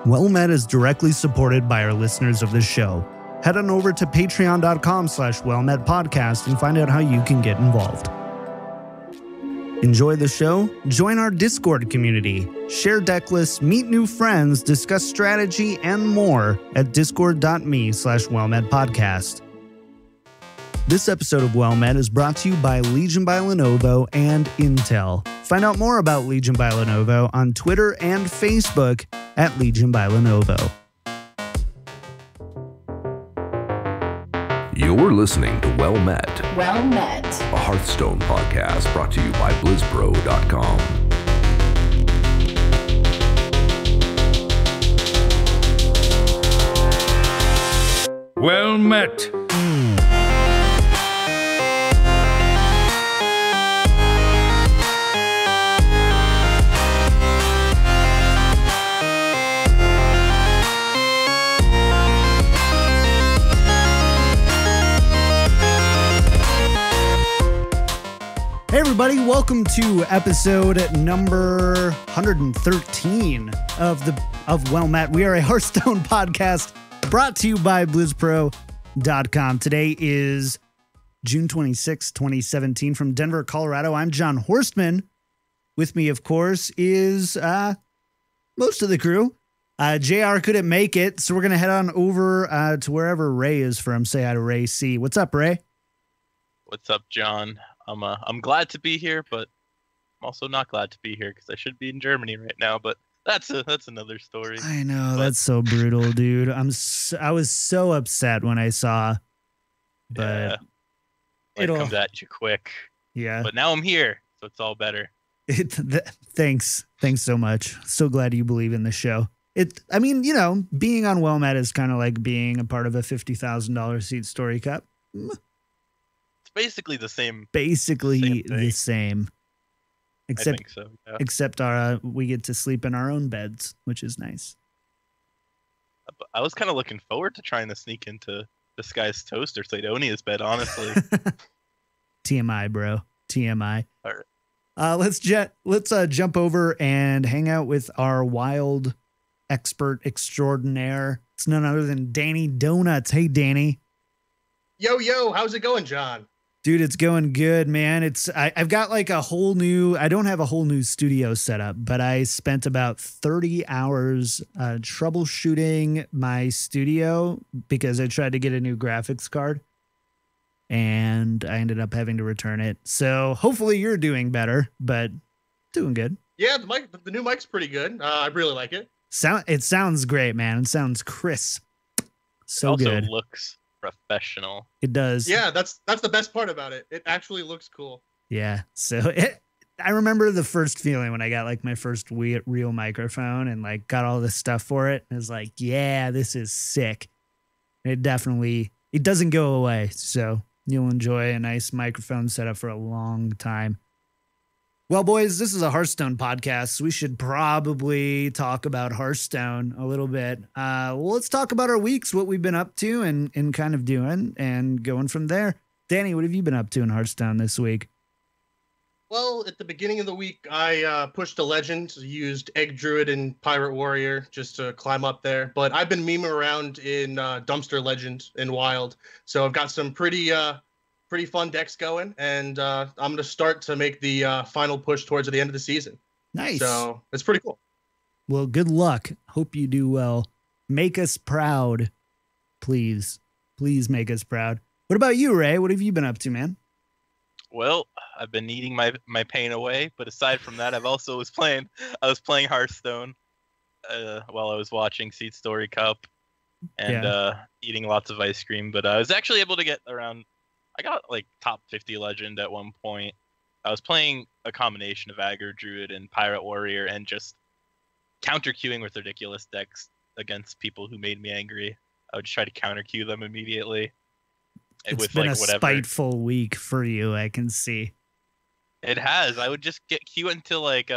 Well Met is directly supported by our listeners of this show. Head on over to patreon.com/wellmetpodcast and find out how you can get involved. Enjoy the show? Join our Discord community. Share deck lists, meet new friends, discuss strategy, and more at discord.me/wellmetpodcast. This episode of Well Met is brought to you by Legion by Lenovo and Intel. Find out more about Legion by Lenovo on Twitter and Facebook at Legion by Lenovo. You're listening to Well Met, a Hearthstone podcast brought to you by BlizzPro.com. Well Met. Hey everybody, welcome to episode number 113 of Well Met. We are a Hearthstone podcast brought to you by BlizzPro.com. Today is June 26, 2017 from Denver, Colorado. I'm John Horstman. With me, of course, is most of the crew. JR couldn't make it, so we're going to head on over to wherever Ray is from. Say hi to RayC. What's up, Ray? What's up, John? I'm glad to be here, but I'm also not glad to be here because I should be in Germany right now. But that's another story. I know, that's so brutal, dude. I was so upset when I saw, but it comes at you quick. Yeah. But now I'm here, so it's all better. Thanks so much. So glad you believe in the show. I mean, you know, being on Well Met is kind of like being a part of a $50,000 seat story cup. Basically the same. The same. Except, I think so, yeah. Except we get to sleep in our own beds, which is nice. I was kind of looking forward to trying to sneak into this guy's toaster Sidonia's bed, honestly. TMI, bro. TMI. All right. Let's jump over and hang out with our wild expert extraordinaire. It's none other than DannyDonuts. Hey, Danny. Yo, how's it going, John? Dude, it's going good, man. I've got like I don't have a whole new studio set up, but I spent about 30 hours troubleshooting my studio because I tried to get a new graphics card and I ended up having to return it. So hopefully you're doing better, but doing good. Yeah, the new mic's pretty good. I really like it. It sounds great, man. It sounds crisp. So it also good. Looks professional. It does. Yeah, that's the best part about it. It actually looks cool. Yeah. So I remember the first feeling when I got like my first real microphone and like got all this stuff for it. And it was like, yeah, this is sick. It doesn't go away. So you'll enjoy a nice microphone setup for a long time. Well, boys, this is a Hearthstone podcast, so we should probably talk about Hearthstone a little bit. Let's talk about our weeks, what we've been up to and kind of doing, and going from there. Danny, what have you been up to in Hearthstone this week? Well, at the beginning of the week, I pushed a legend, used Egg Druid and Pirate Warrior just to climb up there. But I've been memeing around in Dumpster Legend in Wild, so I've got some pretty fun decks going, and I'm going to start to make the final push towards the end of the season. Nice. So it's pretty cool. Well, good luck. Hope you do well. Make us proud. Please. Please make us proud. What about you, Ray? What have you been up to, man? Well, I've been eating my pain away, but aside from that, I was playing Hearthstone while I was watching Seed Story Cup and eating lots of ice cream, but I was actually able to get around. I got like top 50 legend at one point. I was playing a combination of Aggro Druid and Pirate Warrior and just counter queuing with ridiculous decks against people who made me angry. I would just try to counter queue them immediately. It's been a spiteful week for you, I can see. It has. I would just get queue into like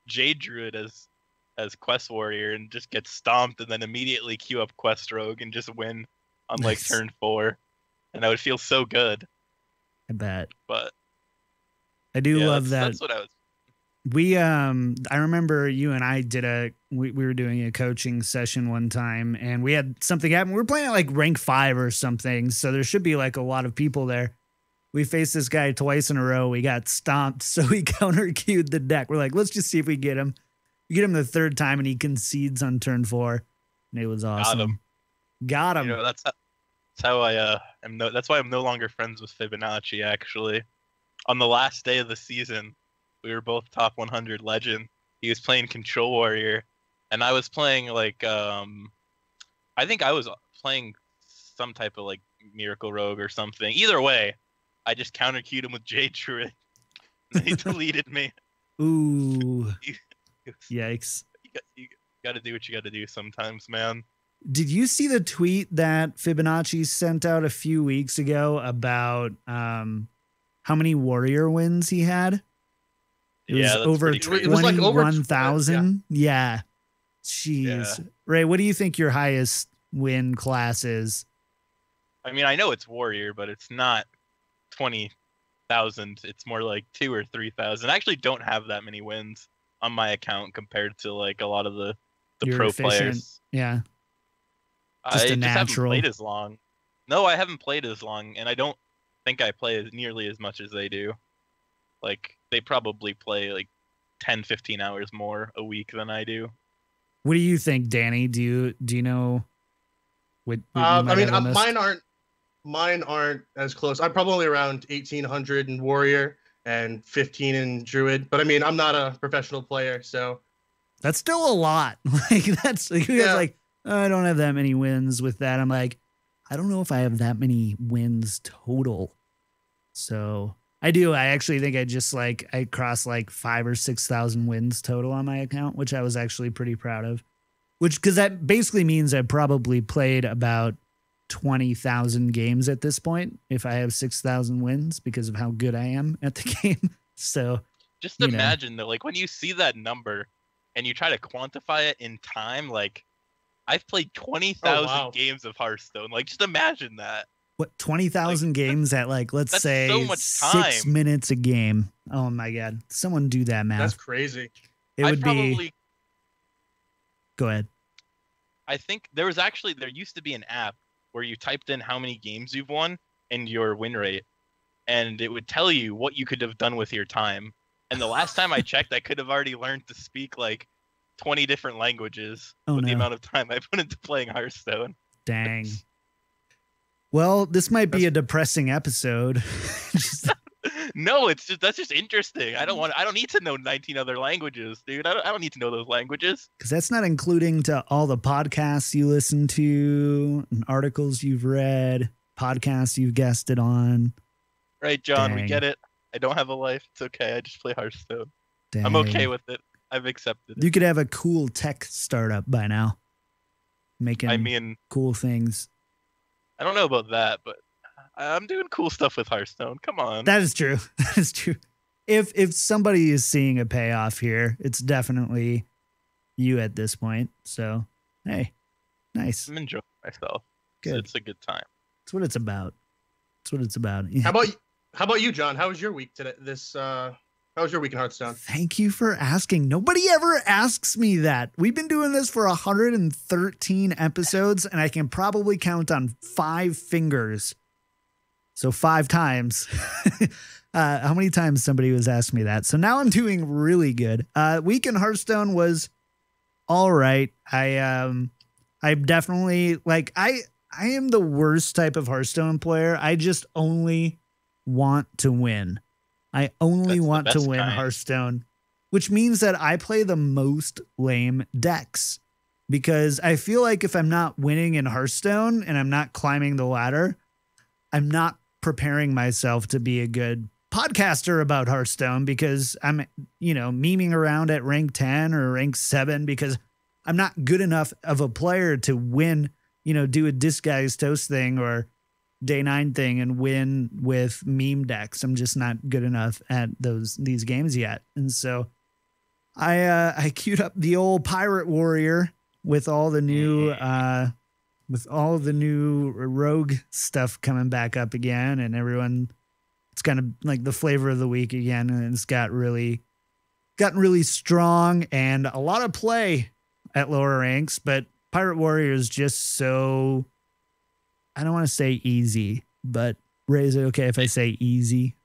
Jade Druid as Quest Warrior and just get stomped and then immediately queue up Quest Rogue and just win on like turn 4. And I would feel so good. I bet. But I do love that. That's what I was. I remember you and I did we were doing a coaching session one time, and we had something happen. We were playing at like rank 5 or something, so there should be like a lot of people there. We faced this guy twice in a row. We got stomped, so we counter queued the deck. We're like, let's just see if we get him. We get him the third time, and he concedes on turn 4, and it was awesome. Got him. You know, that's how I that's why I'm no longer friends with Fibonacci. Actually, on the last day of the season, we were both top 100 legend. He was playing Control Warrior, and I was playing like I think I was playing some type of like Miracle Rogue or something. Either way, I just counter queued him with Jade Druid, and he deleted me. Ooh, yikes! You got to do what you got to do sometimes, man. Did you see the tweet that Fibonacci sent out a few weeks ago about how many warrior wins he had? It was over 21,000. Yeah. Jeez. Yeah. Ray, what do you think your highest win class is? I mean, I know it's warrior, but it's not 20,000. It's more like 2,000 or 3,000. I actually don't have that many wins on my account compared to like a lot of the pro efficient players. Yeah. I just haven't played as long. No, I haven't played as long, and I don't think I play nearly as much as they do. Like, they probably play like 10, 15 hours more a week than I do. What do you think, Danny? Do you know what I mean, mine aren't as close. I'm probably around 1,800 in Warrior and 15 in Druid. But I mean, I'm not a professional player, so that's still a lot. Like, that's like, you guys like, oh, I don't have that many wins with that. I'm like, I don't know if I have that many wins total. So I do. I actually think I crossed like 5,000 or 6,000 wins total on my account, which I was actually pretty proud of. Because that basically means I probably played about 20,000 games at this point if I have 6,000 wins because of how good I am at the game. So just imagine though, like when you see that number and you try to quantify it in time, like I've played 20,000 games of Hearthstone. Like just imagine that. What, 20,000 games at like, let's say so much 6 minutes a game. Oh my God. Someone do that math. That's crazy. It would be. Go ahead. I think there used to be an app where you typed in how many games you've won and your win rate, and it would tell you what you could have done with your time. And the last time I checked, I could have already learned to speak like 20 different languages with the amount of time I put into playing Hearthstone. Dang. Well, this might be a depressing episode. No, that's just interesting. I don't need to know 19 other languages, dude. I don't need to know those languages. Because that's not including to all the podcasts you listen to, and articles you've read, podcasts you've guested on. Right, John, we get it. I don't have a life. It's okay. I just play Hearthstone. Dang. I'm okay with it. I've accepted it. You could have a cool tech startup by now. Making cool things. I don't know about that, but I'm doing cool stuff with Hearthstone. Come on. That is true. That is true. If somebody is seeing a payoff here, it's definitely you at this point. So, hey, nice. I'm enjoying myself. Good. It's a good time. That's what it's about. That's what it's about. Yeah. How about you, John? How was your week today? How was your week in Hearthstone? Thank you for asking. Nobody ever asks me that. We've been doing this for 113 episodes, and I can probably count on 5 fingers. So 5 times. How many times somebody was asking me that? So now I'm doing really good. Week in Hearthstone was all right. I'm definitely like I am the worst type of Hearthstone player. I just only want to win. I only want to win Hearthstone, which means that I play the most lame decks because I feel like if I'm not winning in Hearthstone and I'm not climbing the ladder, I'm not preparing myself to be a good podcaster about Hearthstone because I'm, memeing around at rank 10 or rank 7 because I'm not good enough of a player to win, do a disguised toast thing or day 9 thing and win with meme decks. I'm just not good enough at these games yet. And so I queued up the old Pirate Warrior with all the new rogue stuff coming back up again, and it's kind of like the flavor of the week again, and it's got really gotten really strong and a lot of play at lower ranks, but Pirate Warrior is just so, I don't want to say easy, but Ray, is it okay if I say easy?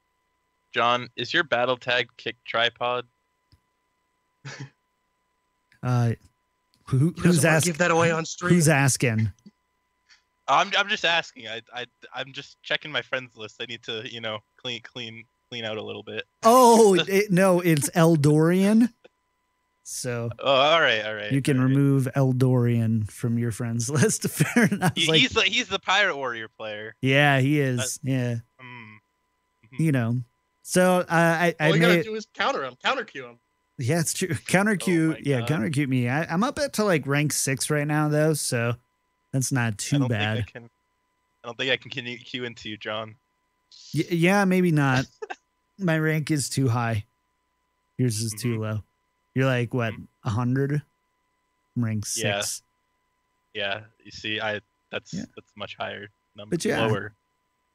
John, is your battle tag KickedTripod? Who's asking? Give that away on stream. Who's asking? I'm just asking. I'm just checking my friends list. I need to, you know, clean out a little bit. Oh, no, it's Eldorian. So, all right. You can remove Eldorian from your friends list. Fair enough. He's the Pirate Warrior player. Yeah, he is. Yeah. Mm-hmm. You know. So I all you gotta do is counter Q him. Yeah, it's true. Counter Q. Yeah, counter Q me. I'm up to like rank 6 right now though, so that's not too bad. I don't think I can Q into you, John. Yeah, maybe not. My rank is too high. Yours is too low. You're like what, 100? I'm rank 6. Yeah. You see, that's much higher number. But yeah, lower.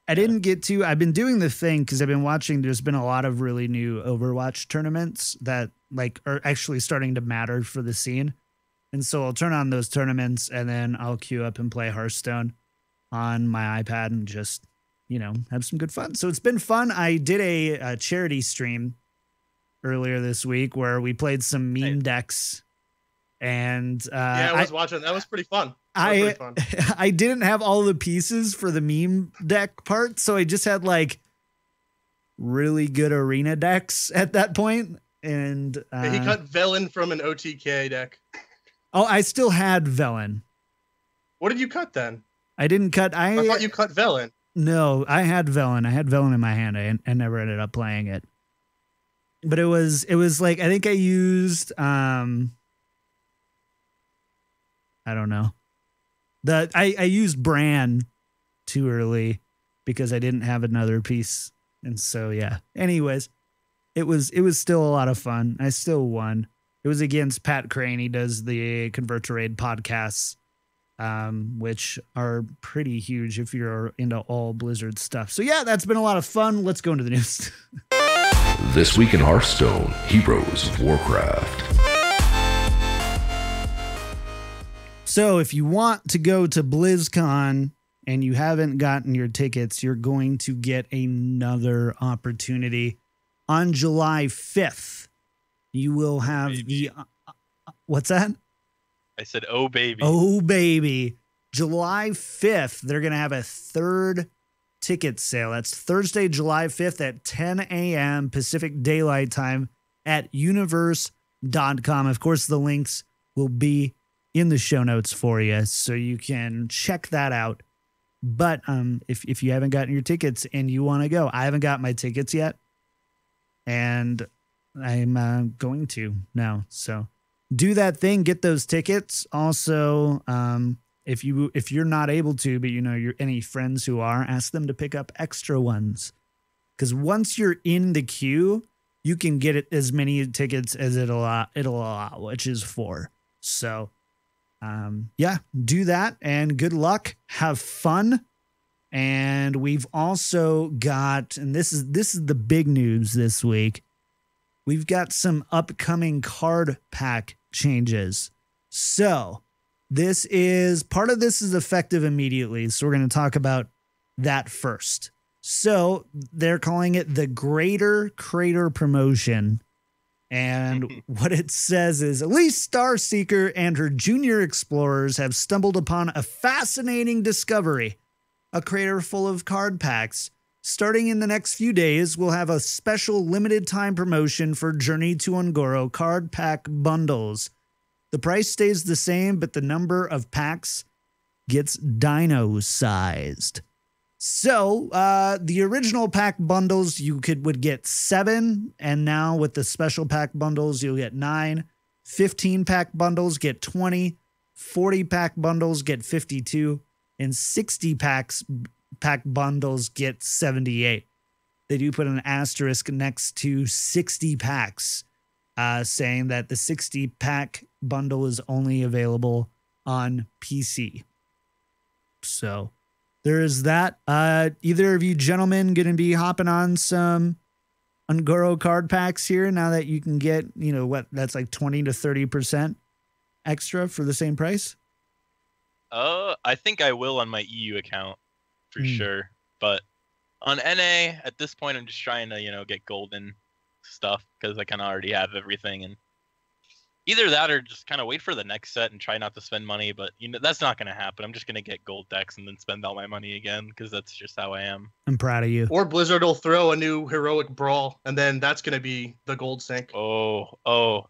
I didn't get to. I've been doing the thing because I've been watching. There's been a lot of really new Overwatch tournaments that like are actually starting to matter for the scene, and so I'll turn on those tournaments and then I'll queue up and play Hearthstone on my iPad and just, you know, have some good fun. So it's been fun. I did a charity stream earlier this week where we played some meme decks, and yeah, I was watching. That was pretty fun. I didn't have all the pieces for the meme deck part, so I just had like really good arena decks at that point. And he cut Velen from an OTK deck. Oh, I still had Velen. What did you cut then? I didn't cut. I thought you cut Velen. No, I had Velen. I had Velen in my hand. I never ended up playing it. But it was like, I think I used I don't know. I used Bran too early because I didn't have another piece. And so yeah. Anyways, it was still a lot of fun. I still won. It was against Pat Crane. He does the Convert to Raid podcasts, which are pretty huge if you're into all Blizzard stuff. So yeah, that's been a lot of fun. Let's go into the news. This week in Hearthstone, Heroes of Warcraft. So if you want to go to BlizzCon and you haven't gotten your tickets, you're going to get another opportunity. On July 5th, you will have the... what's that? I said, oh, baby. Oh, baby. July 5th, they're going to have a third ticket sale. That's Thursday, July 5th at 10 a.m. Pacific Daylight Time at universe.com. Of course, the links will be in the show notes for you, so you can check that out. But if you haven't gotten your tickets and you want to go, I haven't got my tickets yet, and I'm going to now. So do that thing, get those tickets. Also, if you're not able to, but you know you're any friends who are, ask them to pick up extra ones, because once you're in the queue, you can get as many tickets as it'll allow, which is 4. So. Yeah, do that and good luck. Have fun. And we've also got, and this is the big news this week. We've got some upcoming card pack changes. So part of this is effective immediately. So we're going to talk about that first. So they're calling it the Greater Crater Promotion. And what it says is, Elise Starseeker and her junior explorers have stumbled upon a fascinating discovery, a crater full of card packs. Starting in the next few days, we'll have a special limited time promotion for Journey to Ungoro card pack bundles. The price stays the same, but the number of packs gets dino-sized. So the original pack bundles, you would get 7, and now with the special pack bundles, you'll get 9. 15 pack bundles get 20, 40 pack bundles get 52, and 60 pack bundles get 78. They do put an asterisk next to 60 packs, saying that the 60 pack bundle is only available on PC. So there is that. Either of you gentlemen going to be hopping on some Ungoro card packs here now that you can get, you know, what that's like 20 to 30% extra for the same price? I think I will on my EU account for sure. But on NA, at this point, I'm just trying to, you know, get golden stuff because I kind of already have everything. And either that or just kind of wait for the next set and try not to spend money. But, you know, that's not going to happen. I'm just going to get gold decks and then spend all my money again because that's just how I am. I'm proud of you. Or Blizzard will throw a new heroic brawl, and then that's going to be the gold sink. I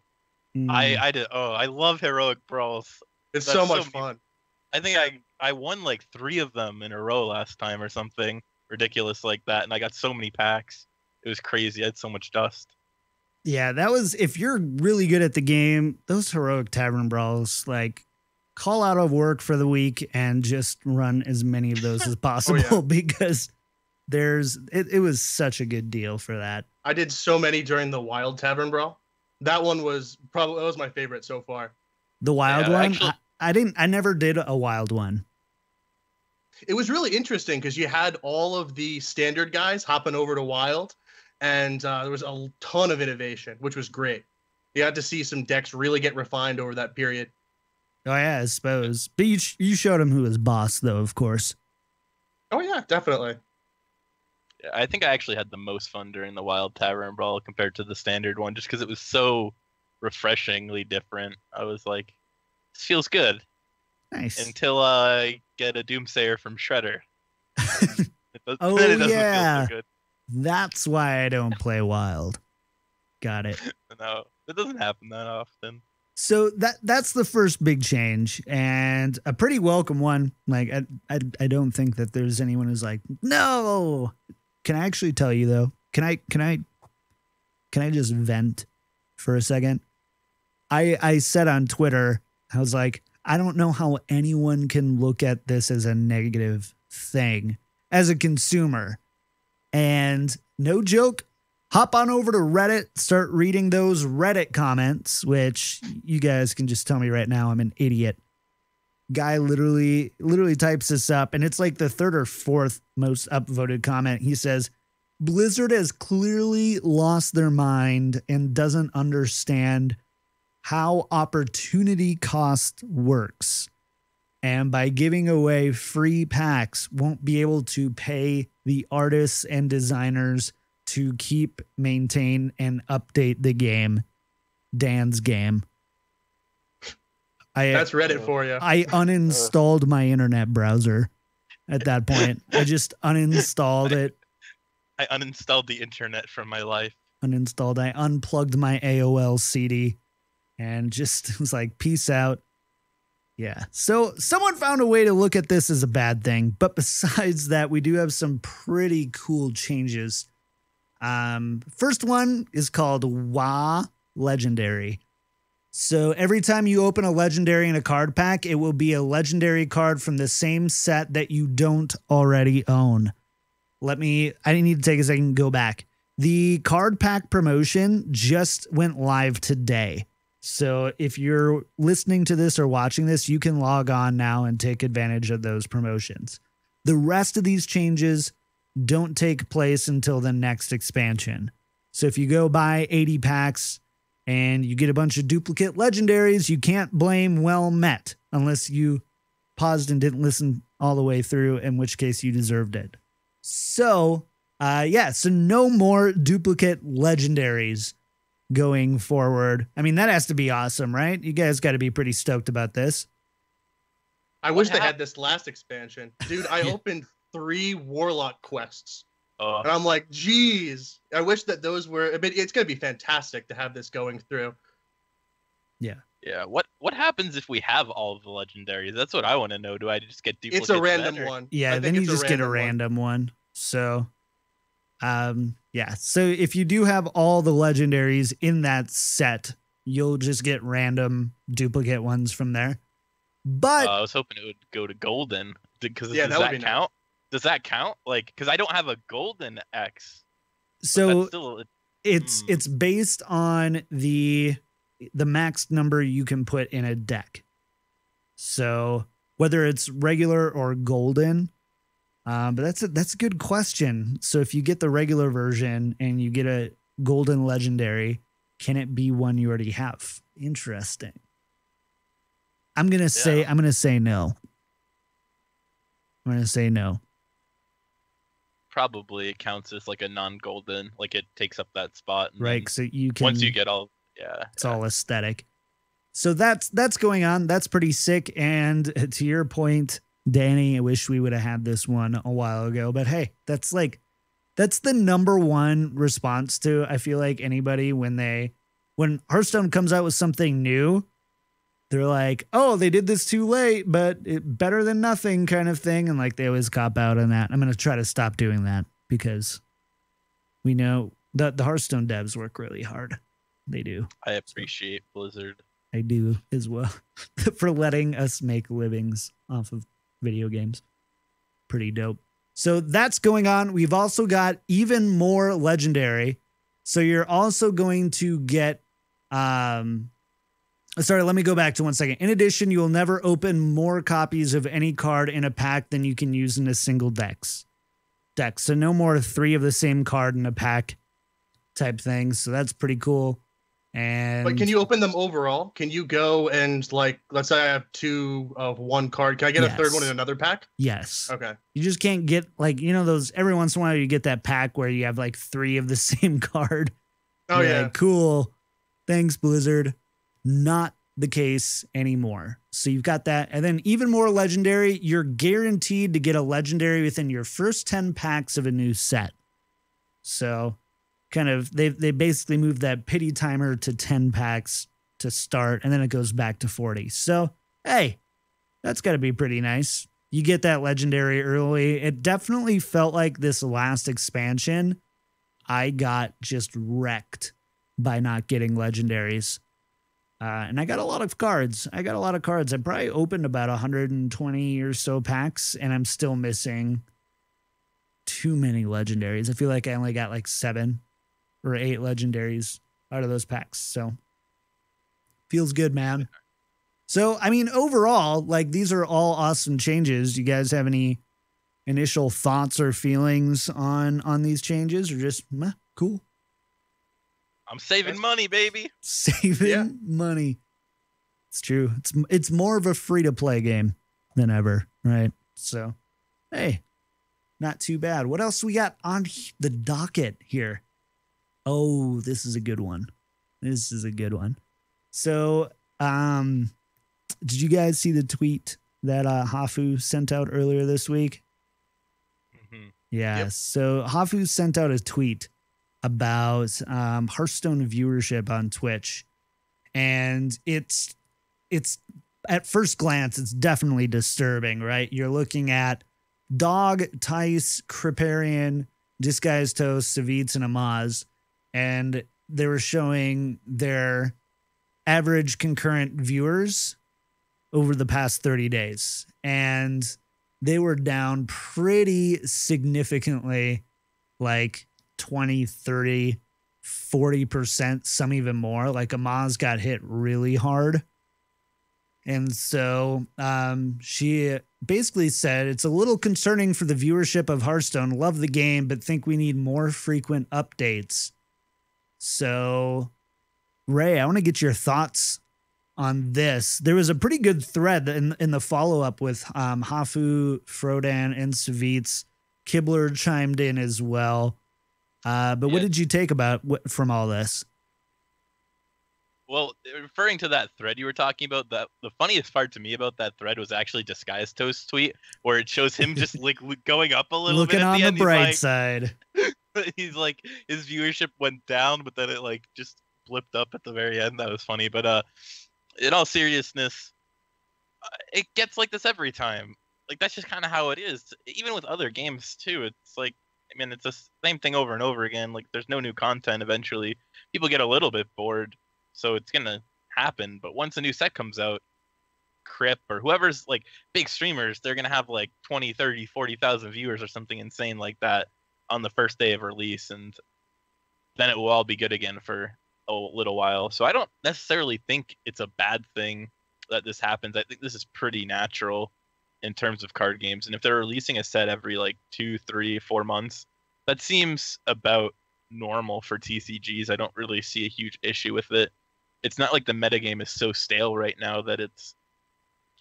love heroic brawls. It's so much fun. I think I won like 3 of them in a row last time or something ridiculous like that, and I got so many packs. It was crazy. I had so much dust. Yeah, that was, if you're really good at the game, those heroic tavern brawls, like, call out of work for the week and just run as many of those as possible because it was such a good deal for that. I did so many during the Wild Tavern Brawl. That one was my favorite so far. The Wild one? Actually, I never did a Wild one. It was really interesting because you had all of the standard guys hopping over to Wild, and there was a ton of innovation, which was great. You had to see some decks really get refined over that period. Oh, yeah, I suppose. But you showed him who was boss, though, of course. Oh, yeah, definitely. Yeah, I think I actually had the most fun during the Wild Tavern Brawl compared to the standard one, just because it was so refreshingly different. I was like, this feels good. Nice. Until I get a Doomsayer from Shredder. Oh, yeah. So that's why I don't play Wild. Got it. No, it doesn't happen that often. So that's the first big change, and a pretty welcome one. Like I don't think that there's anyone who's like, no. Can I actually tell you though? Can I just vent for a second? I said on Twitter, I was like, I don't know how anyone can look at this as a negative thing as a consumer. And no joke, hop on over to Reddit, start reading those Reddit comments, which you guys can just tell me right now I'm an idiot. Guy literally types this up, and it's like the 3rd or 4th most upvoted comment. He says, Blizzard has clearly lost their mind and doesn't understand how opportunity cost works. And by giving away free packs, won't be able to pay the artists and designers to keep, maintain, and update the game. Dan's game. That's Reddit for you. I uninstalled my internet browser at that point. I just uninstalled it. I uninstalled the internet from my life. I unplugged my AOL CD and just was like, peace out. Yeah. So someone found a way to look at this as a bad thing. But besides that, we do have some pretty cool changes. First one is called WA Legendary. So every time you open a legendary in a card pack, it will be a legendary card from the same set that you don't already own. I need to take a second and go back. The card pack promotion just went live today. So if you're listening to this or watching this, you can log on now and take advantage of those promotions. The rest of these changes don't take place until the next expansion. So if you go buy 80 packs and you get a bunch of duplicate legendaries, you can't blame Well Met unless you paused and didn't listen all the way through, in which case you deserved it. So, so no more duplicate legendaries going forward. I mean, that has to be awesome, right? You guys got to be pretty stoked about this. I wish they had this last expansion. Dude, I opened 3 Warlock quests. And I'm like, geez, I wish that those were, but it's going to be fantastic to have this going through. Yeah. Yeah. What happens if we have all of the legendaries? That's what I want to know. Do I just get duplicates? It's a random one. Yeah, then you just get a random one. So, so if you do have all the legendaries in that set, you'll just get random duplicate ones from there. But I was hoping it would go to golden because does that count? Nice. Does that count? Like, because I don't have a golden X. So it's based on the max number you can put in a deck. So whether it's regular or golden, but that's a good question. So if you get the regular version and you get golden legendary, can it be one you already have? Interesting. I'm gonna say no. I'm gonna say no. Probably it counts as like a non-golden, like it takes up that spot. And right, so you can, once you get all, it's all aesthetic. So that's going on. That's pretty sick. And to your point, Danny, I wish we would have had this one a while ago. But hey, that's the number one response to, I feel like, anybody when Hearthstone comes out with something new, they're like, oh, they did this too late, but better than nothing kind of thing. And like they always cop out on that. I'm going to try to stop doing that because we know that the Hearthstone devs work really hard. They do. I appreciate Blizzard. I do as well for letting us make livings off of video games. Pretty dope. So that's going on. We've also got even more legendary. So you're also going to get, sorry, let me go back to 1 second. In addition, you will never open more copies of any card in a pack than you can use in a single deck. So no more 3 of the same card in a pack type thing. So that's pretty cool. But can you open them overall? Can you go and, like, let's say I have 2 of one card. Can I get a third one in another pack? Yes. Okay. You just can't get, like, you know, those every once in a while you get that pack where you have like 3 of the same card. Oh, You're yeah. like, cool. Thanks, Blizzard. Not the case anymore. So you've got that. And then even more legendary, you're guaranteed to get a legendary within your first 10 packs of a new set. So kind of, they basically moved that pity timer to 10 packs to start, and then it goes back to 40. So, hey, that's got to be pretty nice. You get that legendary early. It definitely felt like this last expansion, I got just wrecked by not getting legendaries. And I got a lot of cards. I probably opened about 120 or so packs, and I'm still missing too many legendaries. I feel like I only got like 7 or 8 legendaries out of those packs. So feels good, man. So, I mean, overall, like, these are all awesome changes. Do you guys have any initial thoughts or feelings on these changes, or just cool? I'm saving money, baby. Saving money. It's true. It's more of a free-to-play game than ever, right? So, hey, not too bad. What else we got on the docket here? Oh, this is a good one. So, did you guys see the tweet that Hafu sent out earlier this week? Mm-hmm. Yeah. Yep. So Hafu sent out a tweet about Hearthstone viewership on Twitch, and it's at first glance, it's definitely disturbing, right? You're looking at Dog, Tice, Kriparian, Disguised Toast, Savitz, and Amaz, and they were showing their average concurrent viewers over the past 30 days. And they were down pretty significantly, like 20, 30, 40%, some even more. Like Amaz got hit really hard. And so she basically said, it's a little concerning for the viewership of Hearthstone. Love the game, but think we need more frequent updates. So, Ray, I want to get your thoughts on this. There was a pretty good thread in the follow-up with Hafu, Frodan, and Savitz. Kibler chimed in as well. But what did you take from all this? Well, referring to that thread you were talking about, the funniest part to me about that thread was actually Disguised Toast's tweet, where it shows him just like going up a little Looking bit. on the bright side. He's like, his viewership went down, but then it like just blipped up at the very end. That was funny. But in all seriousness, it gets like this every time. Like, that's just kind of how it is. Even with other games too. It's like, I mean, it's the same thing over and over again. Like, there's no new content. Eventually, people get a little bit bored. So it's going to happen. But once a new set comes out, Crip or whoever's like big streamers, they're going to have like 20, 30, 40,000 viewers or something insane like that on the first day of release. And then it will all be good again for a little while. So I don't necessarily think it's a bad thing that this happens. I think this is pretty natural in terms of card games. And if they're releasing a set every like 2, 3, 4 months, that seems about normal for TCGs. I don't really see a huge issue with it. It's not like the metagame is so stale right now that it's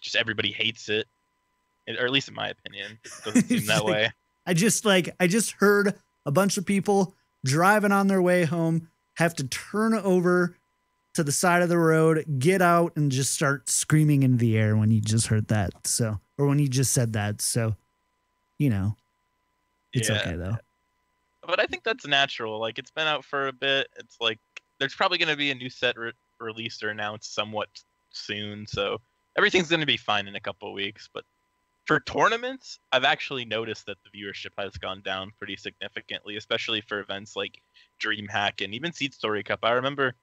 just everybody hates it. Or at least in my opinion, it doesn't seem that way. I just heard a bunch of people driving on their way home have to turn over to the side of the road, get out, and just start screaming in the air when you just heard that. So, or when you just said that. So, it's okay though. But I think that's natural. Like, it's been out for a bit. It's like there's probably going to be a new set released or announced somewhat soon. So everything's going to be fine in a couple of weeks. But for tournaments, I've actually noticed that the viewership has gone down pretty significantly, especially for events like DreamHack and even Seed Story Cup. I remember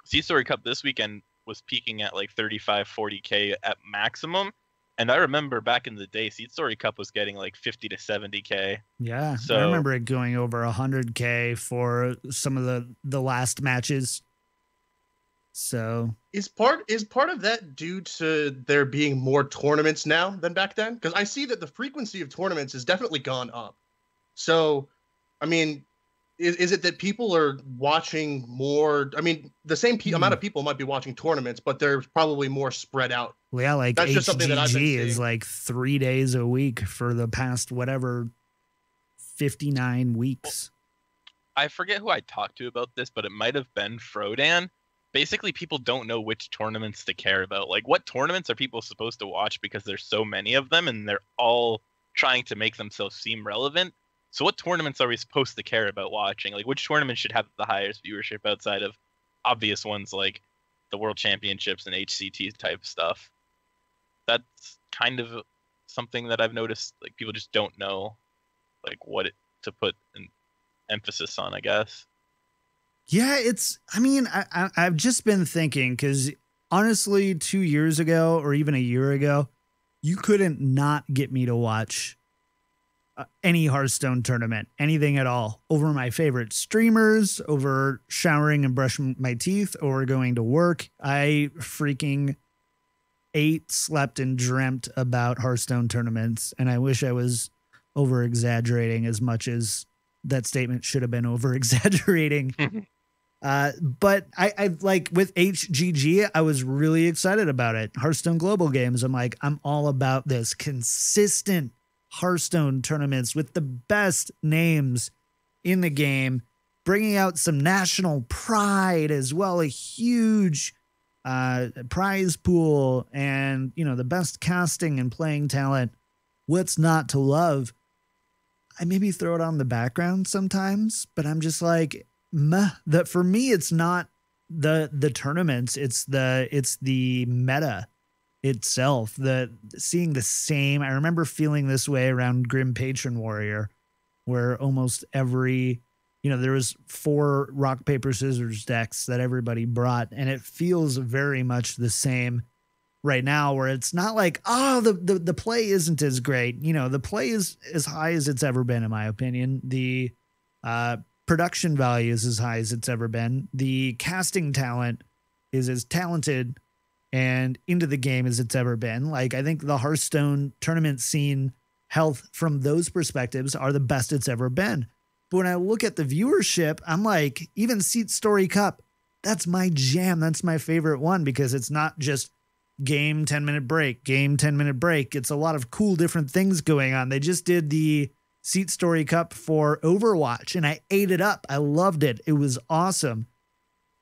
Seed Story Cup this weekend was peaking at like 35, 40K at maximum. And I remember back in the day, Seed Story Cup was getting like 50 to 70K. Yeah, so, I remember it going over 100K for some of the last matches. So is part of that due to there being more tournaments now than back then? Because I see that the frequency of tournaments has definitely gone up. So, I mean, is it that people are watching more? I mean, the same amount of people might be watching tournaments, but they're probably more spread out. Well, yeah, like that's just something that I've been HGG seeing. is like 3 days a week for the past 59 weeks. I forget who I talked to about this, but it might have been Frodan. Basically, people don't know which tournaments to care about. Like, what tournaments are people supposed to watch because there's so many of them and they're all trying to make themselves seem relevant. So what tournaments are we supposed to care about watching? Like, which tournament should have the highest viewership outside of obvious ones like the World Championships and HCT type stuff? That's kind of something that I've noticed. Like, people just don't know, like, what to put an emphasis on, I guess. Yeah, I've just been thinking, because honestly, 2 years ago or even a year ago, you couldn't not get me to watch any Hearthstone tournament, anything at all, over my favorite streamers, over showering and brushing my teeth, or going to work. I freaking ate, slept, and dreamt about Hearthstone tournaments, and I wish I was over-exaggerating as much as that statement should have been over-exaggerating. But I like with HGG, I was really excited about it. Hearthstone Global Games, I'm all about this consistent Hearthstone tournaments with the best names in the game, bringing out some national pride as well, a huge prize pool, and the best casting and playing talent. What's not to love? I maybe throw it on the background sometimes, but I'm just like, meh. That for me, it's not the tournaments, it's the meta itself. Seeing the same. I remember feeling this way around Grim Patron Warrior, where almost every, there was 4 rock, paper, scissors decks that everybody brought, and it feels very much the same right now, where it's not like, the play isn't as great. The play is as high as it's ever been, in my opinion. The production value is as high as it's ever been. The casting talent is as talented and into the game as it's ever been. Like, I think the Hearthstone tournament scene health from those perspectives are the best it's ever been. But when I look at the viewership, I'm like, even Seed Story Cup, that's my jam. That's my favorite one, because it's not just game 10-minute break, game 10-minute break. It's a lot of cool different things going on. They just did the Seed Story Cup for Overwatch, and I ate it up. I loved it. It was awesome.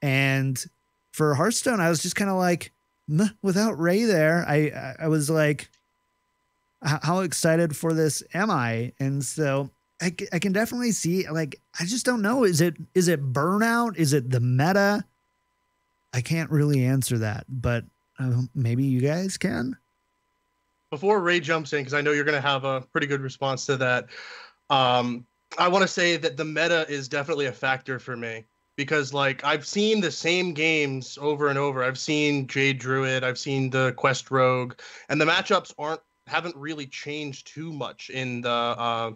And for Hearthstone, I was just kind of like, without Ray there, I was like, how excited for this am I? And so I can definitely see, like, I just don't know. Is it burnout? Is it the meta? I can't really answer that, but maybe you guys can. Before Ray jumps in, because I know you're going to have a pretty good response to that, I want to say that the meta is definitely a factor for me, because, like, I've seen the same games over and over. I've seen Jade Druid, I've seen the Quest Rogue, and the matchups haven't really changed too much in the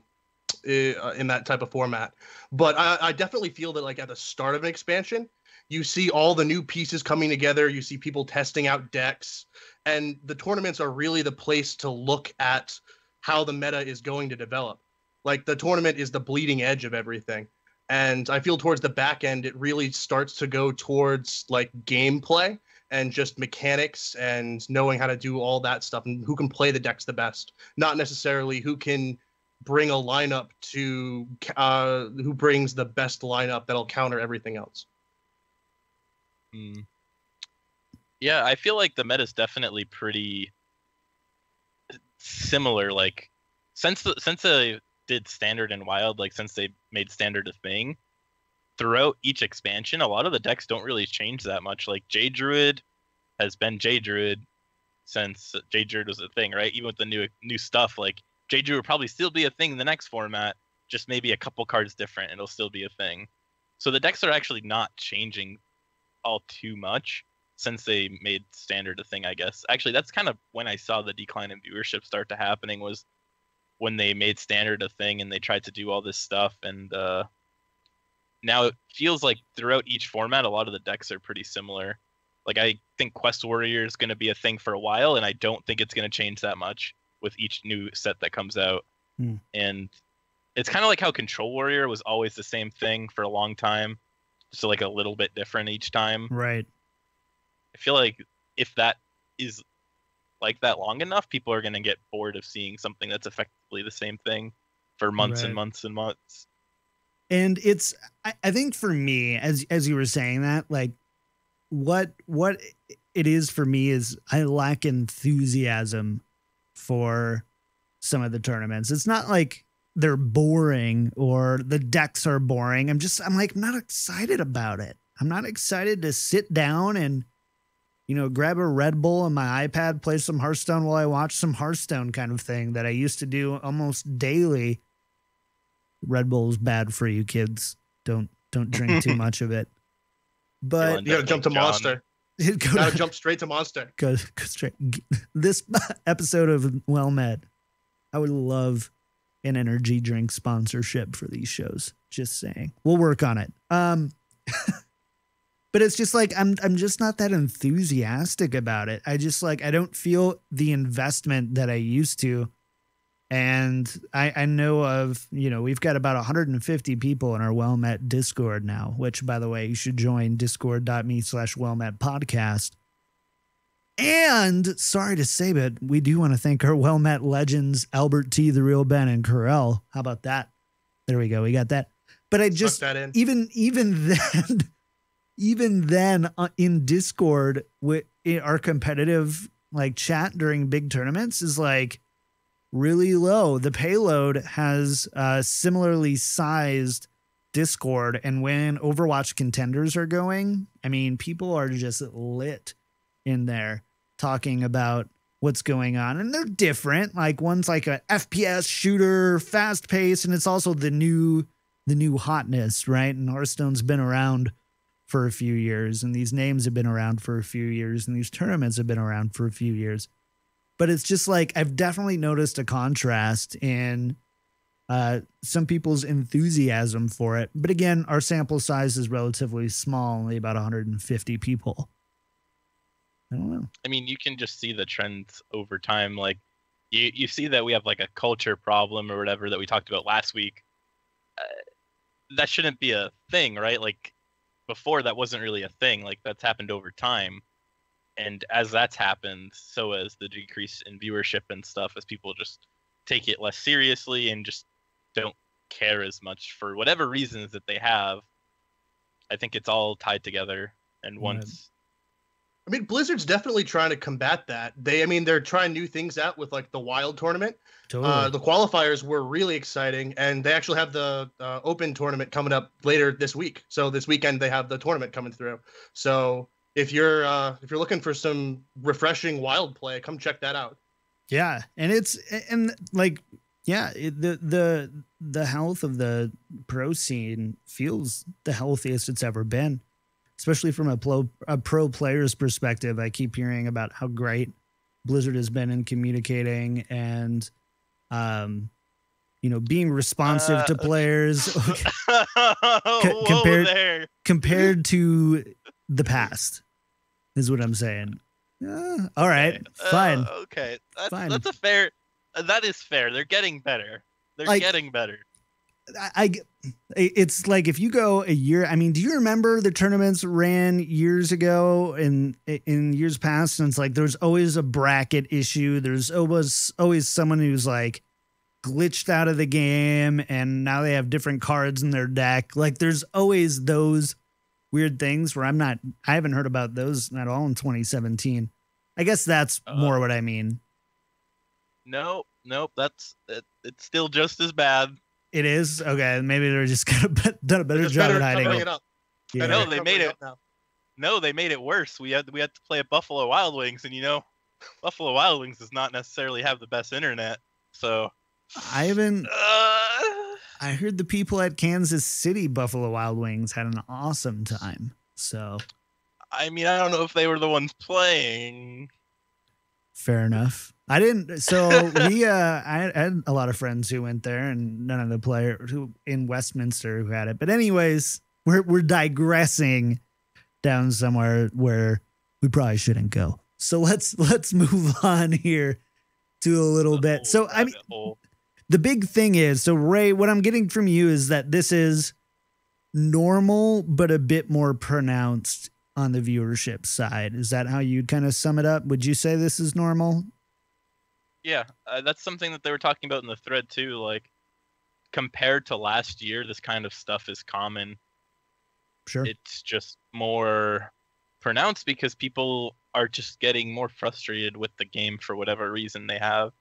in that type of format. But I definitely feel that, like, at the start of an expansion, you see all the new pieces coming together. You see people testing out decks, and the tournaments are really the place to look at how the meta is going to develop. Like, the tournament is the bleeding edge of everything. And I feel towards the back end, it really starts to go towards like gameplay and just mechanics and knowing how to do all that stuff and who can play the decks the best, not necessarily who can bring a lineup to who brings the best lineup that'll counter everything else. Yeah, I feel like the meta is definitely pretty similar. Like since they did standard and wild, like since they made standard a thing, throughout each expansion, a lot of the decks don't really change that much. Like J Druid has been J Druid since J Druid was a thing, right? Even with the new stuff, like J Druid will probably still be a thing in the next format, just maybe a couple cards different, and it'll still be a thing. So the decks are actually not changing all too much since they made standard a thing, I guess. Actually, that's kind of when I saw the decline in viewership start to happening, was when they made standard a thing and they tried to do all this stuff. And now it feels like throughout each format, a lot of the decks are pretty similar. Like I think Quest Warrior is going to be a thing for a while, and I don't think it's going to change that much with each new set that comes out. And it's kind of like how Control Warrior was always the same thing for a long time, so like a little bit different each time. Right. I feel like if that is like that long enough, people are going to get bored of seeing something that's effectively the same thing for months and months and months. And it's, I think for me, as you were saying that, like what it is for me is I lack enthusiasm for some of the tournaments. It's not like they're boring or the decks are boring. I'm not excited about it. I'm not excited to sit down and, grab a Red Bull on my iPad, play some Hearthstone while I watch some Hearthstone kind of thing that I used to do almost daily. Red Bull is bad for you, kids. Don't drink too much of it. But you gotta jump to Monster. Gotta jump straight to Monster. Go straight. This episode of Well Met, I would love an energy drink sponsorship for these shows. Just saying. We'll work on it. But it's just like I'm just not that enthusiastic about it. I don't feel the investment that I used to. And I know of, we've got about 150 people in our Well Met Discord now, which, by the way, you should join discord.me/wellmetpodcast. And sorry to say, but we do want to thank our Well Met legends, Albert T, TheRealBen, and Correl. How about that? There we go. We got that. But I just, even then in Discord, our competitive like chat during big tournaments is like really low. The payload has similarly sized Discord, and when Overwatch contenders are going, I mean, people are just lit in there talking about what's going on, and they're different. Like one's like a FPS shooter, fast pace, and it's also the new hotness, right? And Hearthstone's been around for a few years, and these names have been around for a few years, and these tournaments have been around for a few years. But it's just like I've definitely noticed a contrast in some people's enthusiasm for it. But again, our sample size is relatively small, only about 150 people. I don't know. I mean, you can just see the trends over time. Like you see that we have like a culture problem or whatever that we talked about last week. That shouldn't be a thing, right? Like before that wasn't really a thing. Like that's happened over time. And as that's happened, so has the decrease in viewership and stuff, as people just take it less seriously and just don't care as much for whatever reasons that they have. I think it's all tied together. And once... I mean, Blizzard's definitely trying to combat that. They're trying new things out with like the Wild tournament. Totally. The qualifiers were really exciting, and they actually have the Open tournament coming up later this week. So this weekend they have the tournament coming through. So if you're looking for some refreshing Wild play, come check that out. Yeah, and the health of the pro scene feels the healthiest it's ever been. Especially from a pro player's perspective, I keep hearing about how great Blizzard has been in communicating and, being responsive to players compared to the past, is what I'm saying. All right, fine. Okay, fine. That's a fair. That is fair. They're getting better. They're getting better. it's like if you go a year, I mean, do you remember the tournaments ran years ago and in years past? And it's like, there's always a bracket issue. There's always someone who's like glitched out of the game and now they have different cards in their deck. Like there's always those weird things where I haven't heard about those at all in 2017. I guess that's more what I mean. Nope. It's still just as bad. It is? Okay, maybe they're just done a better job at hiding it. Yeah. No, they made it. No, they made it worse. We had to play at Buffalo Wild Wings, and Buffalo Wild Wings does not necessarily have the best internet. So I haven't. I heard the people at Kansas City Buffalo Wild Wings had an awesome time. So I mean, I don't know if they were the ones playing. Fair enough. I didn't. So I had a lot of friends who went there, and none of the players who in Westminster who had it. But anyways, we're digressing down somewhere where we probably shouldn't go. So let's move on here to a little bit. So I mean, the big thing is, so Ray, what I'm getting from you is that this is normal, but a bit more pronounced on the viewership side. Is that how you'd kind of sum it up? Would you say this is normal? Yeah, that's something that they were talking about in the thread too. Like, compared to last year, this kind of stuff is common. Sure. It's just more pronounced because people are just getting more frustrated with the game for whatever reason they have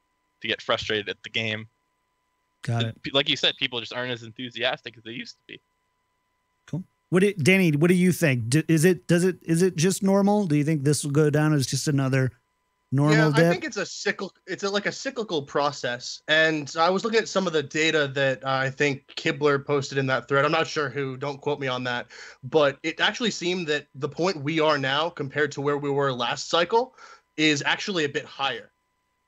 to get frustrated at the game. Got it. Like you said, people just aren't as enthusiastic as they used to be. Cool. Danny, what do you think? Is it just normal? Do you think this will go down as just another normal dip? I think it's like a cyclical process. And I was looking at some of the data that I think Kibler posted in that thread. I'm not sure who, don't quote me on that, but it actually seemed that the point we are now compared to where we were last cycle is actually a bit higher.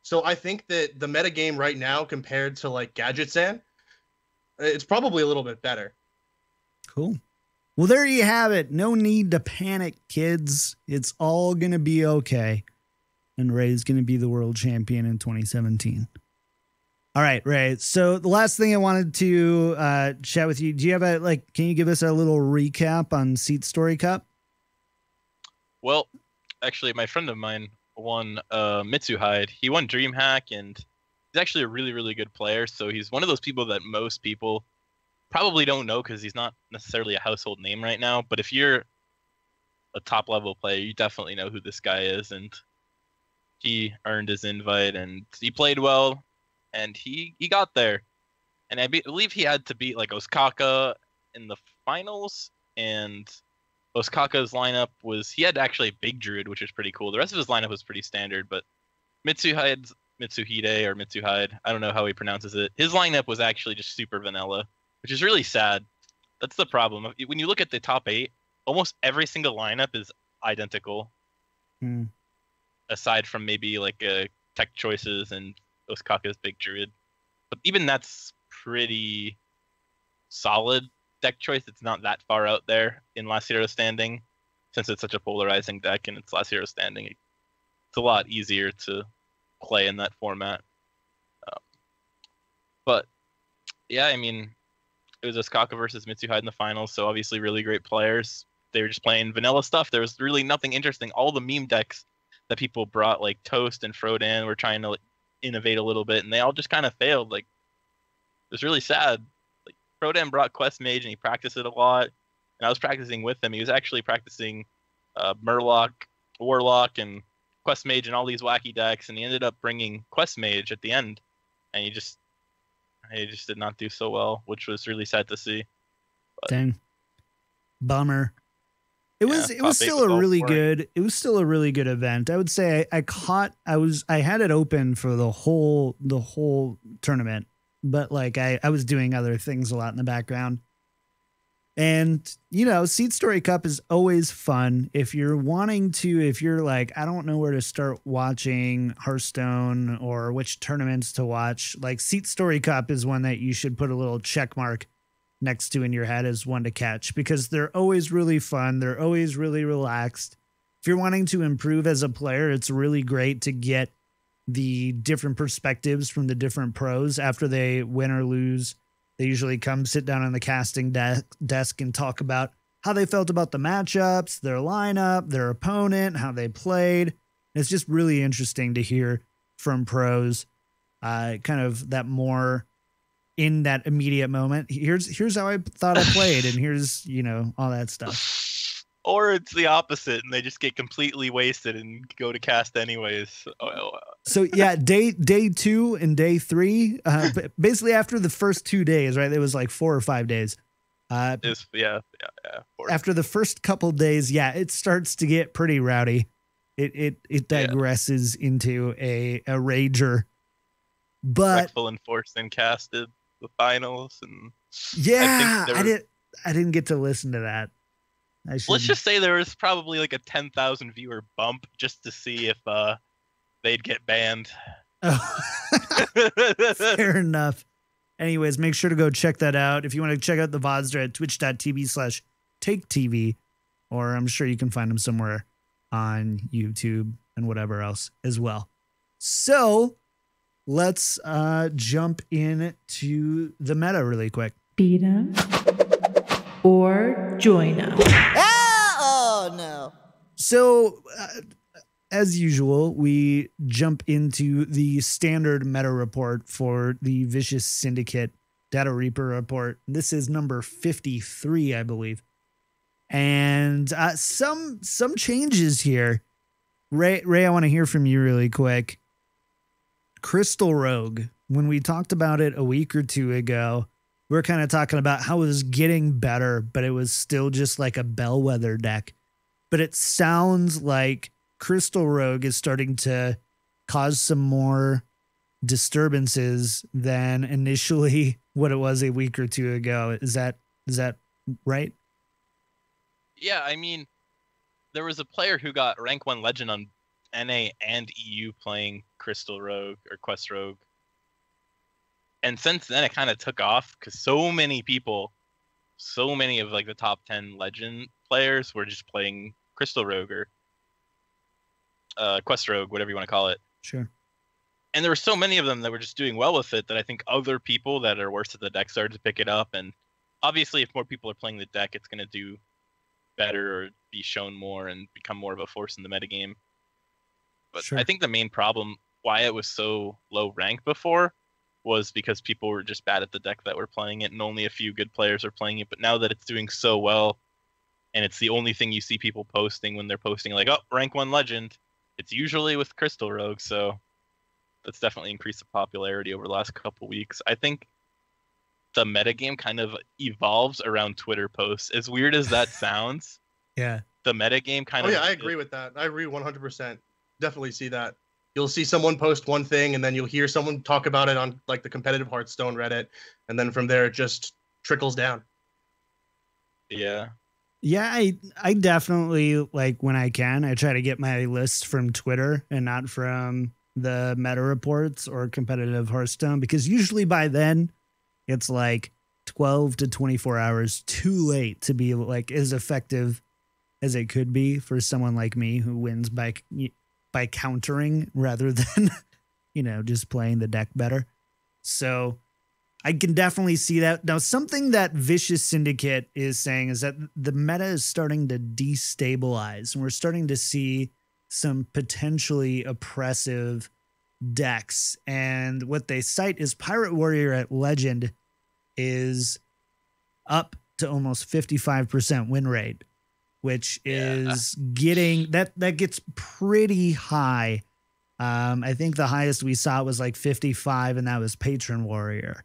So I think that the metagame right now compared to like Gadgetsan, it's probably a little bit better. Cool. Well, there you have it. No need to panic, kids. It's all going to be okay. And Ray's going to be the world champion in 2017. All right, Ray. So the last thing I wanted to chat with you, do you have can you give us a little recap on Seat Story Cup? Well, actually, my friend of mine won Mitsuhide. He won DreamHack, and he's actually a really, really good player. So he's one of those people that most people probably don't know because he's not necessarily a household name right now. But if you're a top level player, you definitely know who this guy is. And he earned his invite, and he played well, and he got there. And I believe he had to beat like Osaka in the finals, and Osaka's lineup he had actually a big druid, which was pretty cool. The rest of his lineup was pretty standard, but Mitsuhide, I don't know how he pronounces it. His lineup was actually just super vanilla, which is really sad. That's the problem. When you look at the top 8, almost every single lineup is identical. Aside from maybe like tech choices and Osaka's big druid. But even that's pretty solid deck choice. It's not that far out there in Last Hero Standing, since it's such a polarizing deck and it's Last Hero Standing. It's a lot easier to play in that format. But yeah, I mean, it was Osaka versus Mitsuhide in the finals, so obviously really great players. They were just playing vanilla stuff. There was really nothing interesting. All the meme decks that people brought, like Toast and Frodan, were trying to innovate a little bit, and they all just kind of failed. Like, it was really sad. Like, Frodan brought Quest Mage, and he practiced it a lot, and I was practicing with him. He was actually practicing Murloc, Warlock, and Quest Mage, and all these wacky decks, and he ended up bringing Quest Mage at the end, and he just did not do so well, which was really sad to see. But, dang, bummer. It was still a really good event. I would say I had it open for the whole tournament, but like I was doing other things a lot in the background. And Seat Story Cup is always fun if you're like, I don't know where to start watching Hearthstone or which tournaments to watch. Like, Seat Story Cup is one that you should put a little check mark next to in your head as one to catch, because they're always really fun. They're always really relaxed. If you're wanting to improve as a player, it's really great to get the different perspectives from the different pros after they win or lose They usually come sit down on the casting desk and talk about how they felt about the matchups, their lineup, their opponent, how they played. It's just really interesting to hear from pros, kind of that more in that immediate moment. Here's how I thought I played, and here's, all that stuff. Or it's the opposite, and they just get completely wasted and go to cast anyways. So yeah, day 2 and day 3, basically after the first 2 days, right? It was like 4 or 5 days. Yeah. After the first couple days, it starts to get pretty rowdy. It digresses into a rager. But Respectful and Forced and casted the finals, and I didn't get to listen to that. Let's just say there was probably like a 10,000 viewer bump just to see if they'd get banned. Oh. Fair enough. Anyways, make sure to go check that out. If you want to check out the VODs, they're at twitch.tv/TakeTV, or I'm sure you can find them somewhere on YouTube and whatever else as well. So let's jump into the meta really quick. Beat 'em or join 'em. Oh, no. So, as usual, we jump into the standard meta report for the Vicious Syndicate Data Reaper report. This is number 53, I believe. And some changes here. Ray, I want to hear from you really quick. Crystal Rogue, when we talked about it a week or two ago, we were kind of talking about how it was getting better, but it was still just like a bellwether deck. But it sounds like Crystal Rogue is starting to cause some more disturbances than initially what it was a week or two ago. Is that right? Yeah, I mean, there was a player who got rank 1 legend on NA and EU playing Crystal Rogue or Quest Rogue. And since then, it kind of took off because so many of like the top 10 legend players were just playing Crystal Rogue or Quest Rogue, whatever you want to call it. Sure. And there were so many of them that were just doing well with it that I think other people that are worse at the deck started to pick it up. And obviously, if more people are playing the deck, it's going to do better or be shown more and become more of a force in the metagame. But sure. I think the main problem why it was so low ranked before was because people were just bad at the deck that were playing it, and only a few good players are playing it. But now that it's doing so well, and it's the only thing you see people posting when they're posting like, oh, rank 1 legend, it's usually with Crystal Rogue. So that's definitely increased the popularity over the last couple weeks. I think the metagame kind of evolves around Twitter posts. As weird as that sounds, yeah, the metagame kind of... Oh yeah, I agree with that. I agree 100%. Definitely see that. You'll see someone post one thing, and then you'll hear someone talk about it on like the competitive Hearthstone Reddit, and then from there it just trickles down. Yeah. Yeah, I definitely, like, when I can, I try to get my lists from Twitter and not from the meta reports or competitive Hearthstone, because usually by then it's like 12 to 24 hours too late to be like as effective as it could be for someone like me who wins by countering rather than, just playing the deck better. So I can definitely see that. Now, something that Vicious Syndicate is saying is that the meta is starting to destabilize, and we're starting to see some potentially oppressive decks. And what they cite is Pirate Warrior at Legend is up to almost 55% win rate, which is getting that gets pretty high. I think the highest we saw was like 55, and that was Patron Warrior.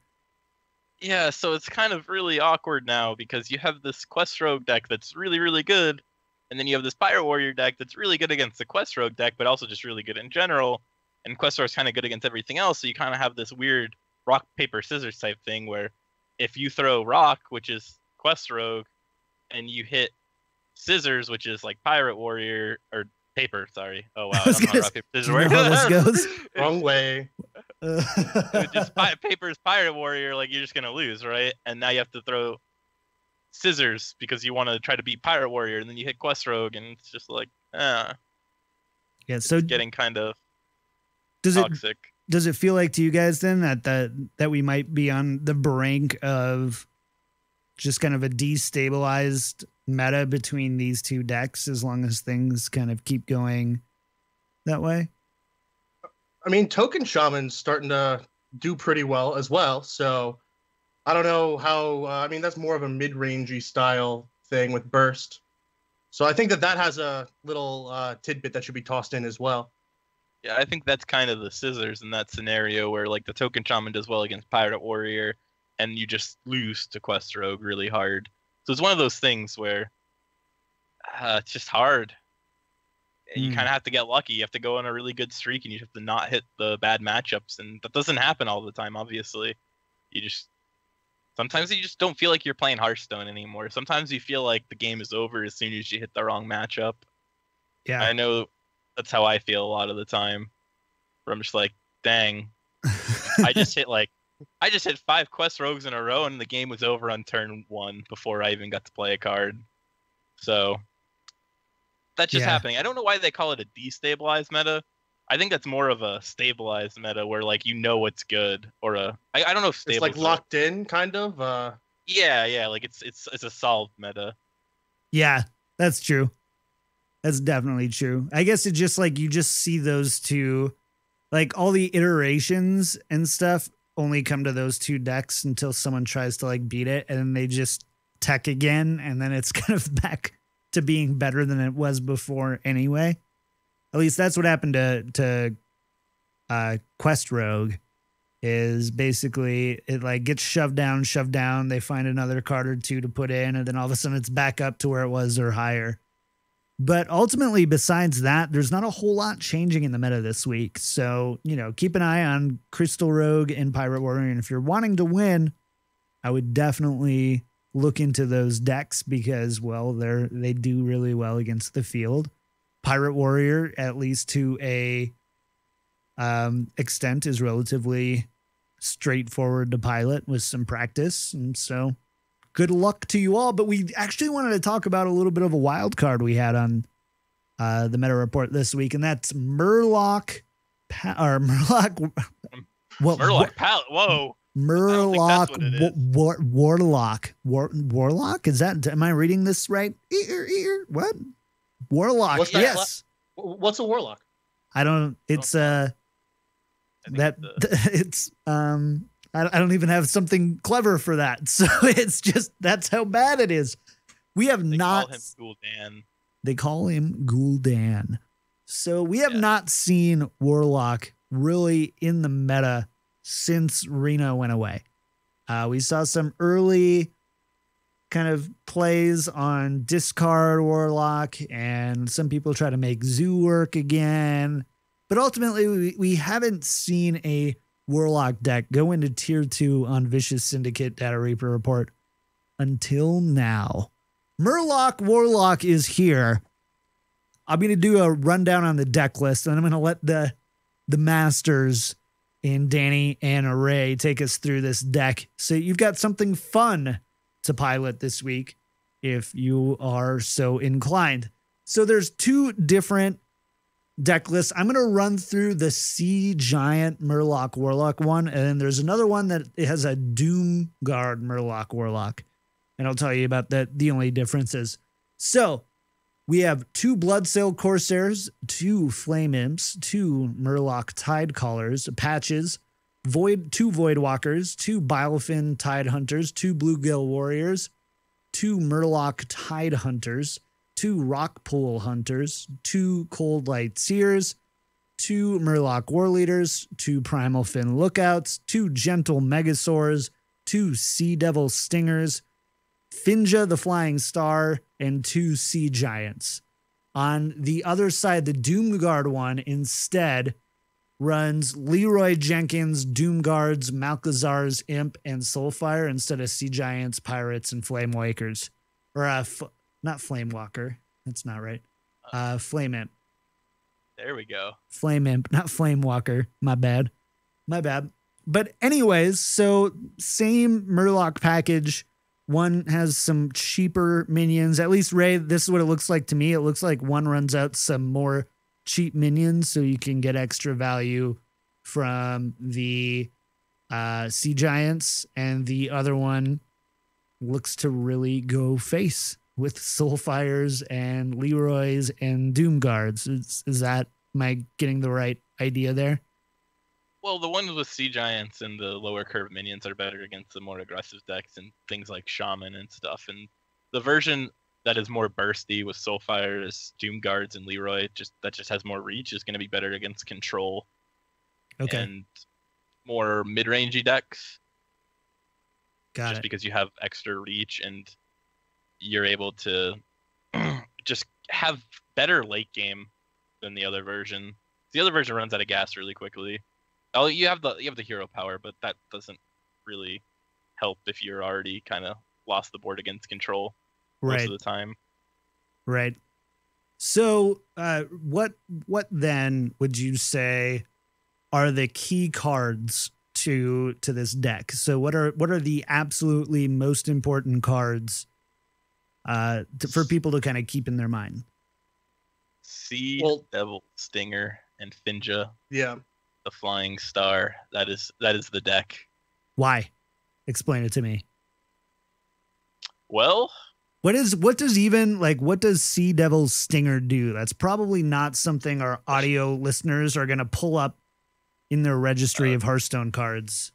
Yeah, so it's kind of really awkward now because you have this Quest Rogue deck that's really, really good, and then you have this Pirate Warrior deck that's really good against the Quest Rogue deck, but also just really good in general, and Quest Rogue is kind of good against everything else, so you kind of have this weird rock, paper, scissors type thing where if you throw rock, which is Quest Rogue, and you hit scissors, which is like Pirate Warrior, or paper, sorry. Oh, wow. I don't know how rock, paper, scissors work. How this goes? Wrong way. Just paper's Pirate Warrior, like, you're just going to lose, right? And now you have to throw scissors because you want to try to beat Pirate Warrior, and then you hit Quest Rogue, and it's just like, yeah, so getting kind of does toxic. does it feel like to you guys then that we might be on the brink of just kind of a destabilized meta between these two decks as long as things kind of keep going that way? I mean, Token Shaman's starting to do pretty well as well. So I don't know how. I mean, that's more of a mid-rangey style thing with Burst. So I think that has a little tidbit that should be tossed in as well. Yeah, I think that's kind of the scissors in that scenario where like the Token Shaman does well against Pirate Warrior, and you just lose to Quest Rogue really hard. So it's one of those things where it's just hard. You kind of have to get lucky. You have to go on a really good streak, and you have to not hit the bad matchups, and that doesn't happen all the time. Obviously, sometimes you just don't feel like you're playing Hearthstone anymore. Sometimes you feel like the game is over as soon as you hit the wrong matchup. Yeah, I know that's how I feel a lot of the time. Where I'm just like, dang, I just hit 5 Quest Rogues in a row, and the game was over on turn 1 before I even got to play a card. So that's just happening. I don't know why they call it a destabilized meta. I think that's more of a stabilized meta where like what's good, or I don't know if stable. It's like locked in, kind of. Yeah, like it's a solved meta. Yeah, that's true. That's definitely true. I guess it's just like you just see those two, like all the iterations and stuff only come to those two decks until someone tries to like beat it, and then they just tech again, and then it's kind of back to being better than it was before anyway. At least that's what happened to Quest Rogue, is basically it like gets shoved down. They find another card or two to put in, and then all of a sudden it's back up to where it was or higher. But ultimately, besides that, there's not a whole lot changing in the meta this week. So, keep an eye on Crystal Rogue and Pirate Warrior. And if you're wanting to win, I would definitely look into those decks because, well, they do really well against the field. Pirate Warrior, at least to a extent, is relatively straightforward to pilot with some practice. And so good luck to you all. But we actually wanted to talk about a little bit of a wild card we had on the meta report this week, and that's Murloc Warlock. Warlock. Is that? Am I reading this right? What? Warlock. What's that? Yes. What's a warlock? I don't. It's I don't even have something clever for that. So it's just that's how bad it is. We have not. Call him Gul'dan. They call him Gul'dan. So we have not seen Warlock really in the meta since Reno went away. We saw some early kind of plays on discard Warlock, and some people try to make Zoo work again. But ultimately, we haven't seen a Warlock deck go into tier 2 on Vicious Syndicate Data Reaper report until now. Murloc Warlock is here. I'm going to do a rundown on the deck list, and I'm going to let the masters in Danny and Ray take us through this deck. So you've got something fun to pilot this week if you are so inclined. So there's 2 different deck lists. I'm going to run through the Sea Giant Murloc Warlock one, and then there's another one that has a Doom Guard Murloc Warlock, and I'll tell you about that. The only differences. So we have 2 Bloodsail Corsairs, 2 Flame Imps, 2 Murloc Tidecallers, Patches, 2 Voidwalkers, 2 Bilefin Tidehunters, 2 Bluegill Warriors, 2 Murloc Tidehunters, 2 Rockpool Hunters, 2 Cold Light Seers, 2 Murloc Warleaders, 2 Primal Fin Lookouts, 2 Gentle Megasaurs, 2 Sea Devil Stingers, Finja the Flying Star, and 2 Sea Giants. On the other side, the Doomguard one instead runs Leroy Jenkins, Doomguards, Malchazar's Imp, and Soulfire instead of Sea Giants, Pirates, and Flame Wakers. Or not Flame Walker. That's not right. Flame Imp. There we go. Flame Imp, not Flame Walker. My bad. But anyways, so same Murloc package. One has some cheaper minions. At least, Ray, this is what it looks like to me. It looks like one runs out some more cheap minions so you can get extra value from the Sea Giants, and the other one looks to really go face with Soulfires and Leroys and Doom Guards. Is that, am I getting the right idea there? Well, the ones with Sea Giants and the lower curve minions are better against the more aggressive decks and things like Shaman and stuff. And the version that is more bursty with Soulfires, Doom Guards, and Leroy, that just has more reach, is going to be better against Control. Okay. And more mid-rangey decks. Got it. Because you have extra reach and you're able to just have better late game than the other version. The other version runs out of gas really quickly. Oh, you have the hero power, but that doesn't really help if you're already kind of lost the board against Control most of the time. Right. So, what then would you say are the key cards to this deck? So, what are the absolutely most important cards for people to kind of keep in their mind? Sea Devil Stinger and Finja. Yeah. The Flying Star. That is the deck. Why? Explain it to me. Well, what does Sea Devil Stinger do? That's probably not something our audio listeners are going to pull up in their registry of Hearthstone cards.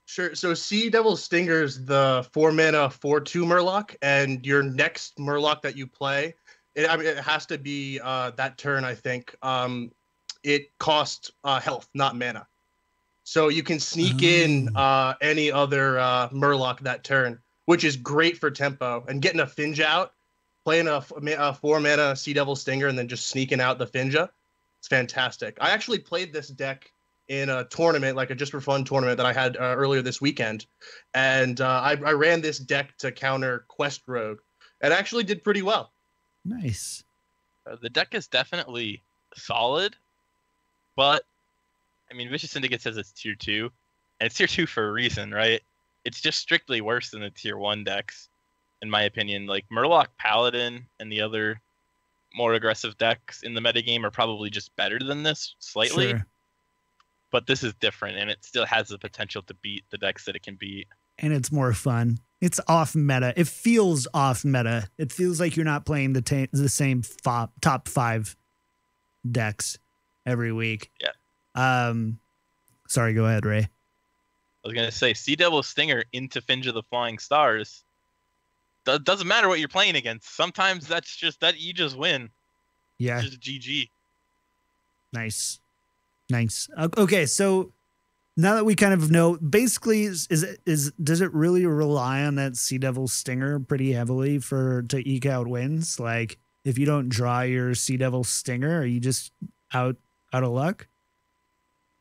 Sure. So Sea Devil Stinger's the 4-mana 4/2 Murloc, and your next Murloc that you play, it has to be that turn, I think. It costs health, not mana. So you can sneak in any other Murloc that turn, which is great for tempo. And getting a Finja out, playing a 4-mana Sea Devil Stinger, and then just sneaking out the Finja, it's fantastic. I actually played this deck in a tournament, like a just for fun tournament that I had earlier this weekend. And I ran this deck to counter Quest Rogue, and actually did pretty well. Nice. The deck is definitely solid, but I mean, Vicious Syndicate says it's tier 2, and it's tier 2 for a reason, right? It's just strictly worse than the tier 1 decks, in my opinion. Like Murloc Paladin and the other more aggressive decks in the metagame are probably just better than this slightly. Sure. But this is different, and it still has the potential to beat the decks that it can beat. And it's more fun. It's off meta. It feels off meta. It feels like you're not playing the same top 5 decks every week. Yeah. Sorry, go ahead, Ray. I was gonna say Sea Devil Stinger into Finja the Flying Stars. Doesn't matter what you're playing against. Sometimes that's just that you just win. Yeah. Just GG. Nice. Okay, so now that we kind of know, basically, does it really rely on that Sea Devil Stinger pretty heavily to eke out wins? Like, if you don't draw your Sea Devil Stinger, are you just out of luck?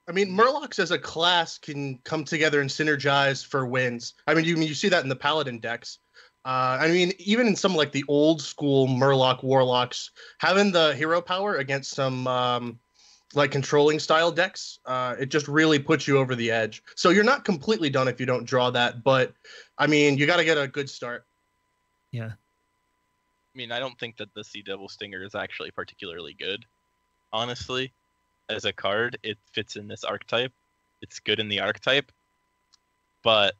I mean, Murlocs as a class can come together and synergize for wins. I mean, you see that in the Paladin decks. I mean, even in some like the old school Murloc Warlocks, having the hero power against some like controlling style decks, it just really puts you over the edge. So you're not completely done if you don't draw that, but I mean, you got to get a good start. Yeah. I mean, I don't think that the Sea Devil Stinger is actually particularly good, honestly. As a card, it fits in this archetype. It's good in the archetype, but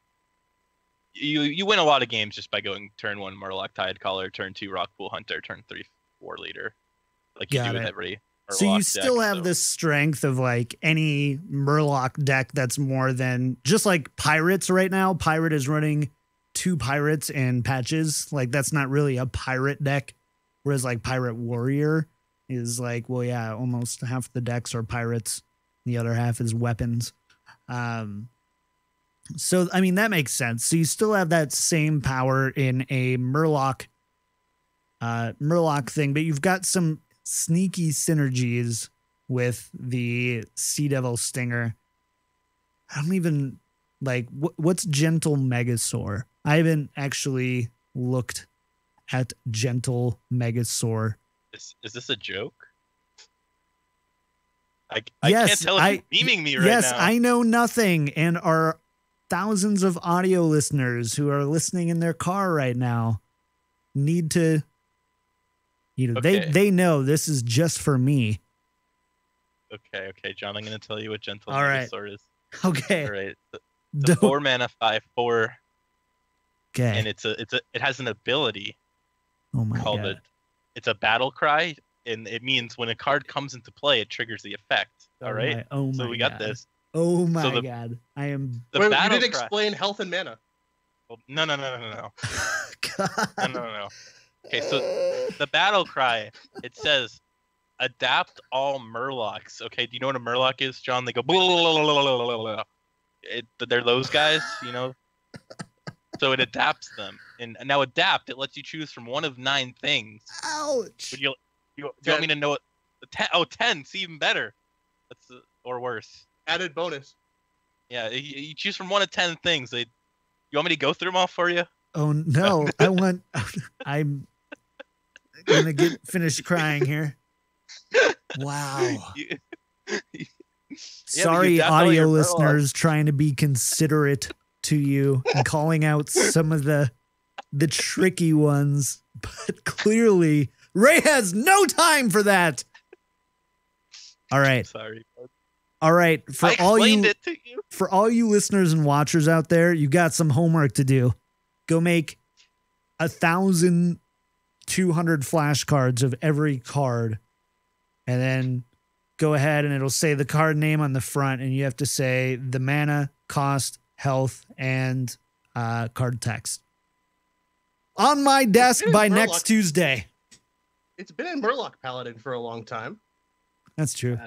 you win a lot of games just by going turn 1 Murloc Tidecaller, turn 2 Rockpool Hunter, turn 3 War Leader, like you do with every Murloc so you still have this strength of like any Murloc deck that's more than just like Pirates right now. Pirate is running 2 Pirates and patches. Like that's not really a Pirate deck, whereas like Pirate Warrior is like, well, yeah, almost half the decks are Pirates. The other half is weapons. So, I mean, that makes sense. So you still have that same power in a Murloc thing, but you've got some sneaky synergies with the Sea Devil Stinger. I don't even like what's Gentle Megasaur. I haven't actually looked at Gentle Megasaur. Is this a joke? I yes, can't tell if you're memeing me right now. Yes, I know nothing, and our thousands of audio listeners who are listening in their car right now need to, okay. They know this is just for me. Okay, John. I'm gonna tell you what Gentle All right. Sword is. Okay. All right. It's a 4 mana 5/4, Okay. and it has an ability Oh my called god. it's a battle cry, and it means when a card comes into play, it triggers the effect. All right. So we got this. Oh my So god. I am. The Wait, you battle didn't cry. explain health and mana. Well, no. God. No. Okay, so the battle cry, it says, adapt all Murlocs. Okay, do you know what a Murloc is, John? They go, blah, blah, blah, blah, blah, blah, blah. They're those guys, you know? So it adapts them. And now adapt, it lets you choose from one of 9 things. Ouch. But do you want me to know what? 10, 10, it's even better. That's or worse. Added bonus. Yeah, you choose from one of 10 things. You want me to go through them all for you? Oh no. I'm gonna finish crying here. Wow. Sorry, audio listeners, trying to be considerate to you and calling out some of the tricky ones, but clearly Ray has no time for that. All right. Sorry. All right. I explained it to you. For all you listeners and watchers out there, you got some homework to do. Go make 1,200 flashcards of every card, and then go ahead and it'll say the card name on the front, and you have to say the mana, cost, health, and card text. On my desk by next Tuesday. It's been in Murloc Paladin for a long time. That's true.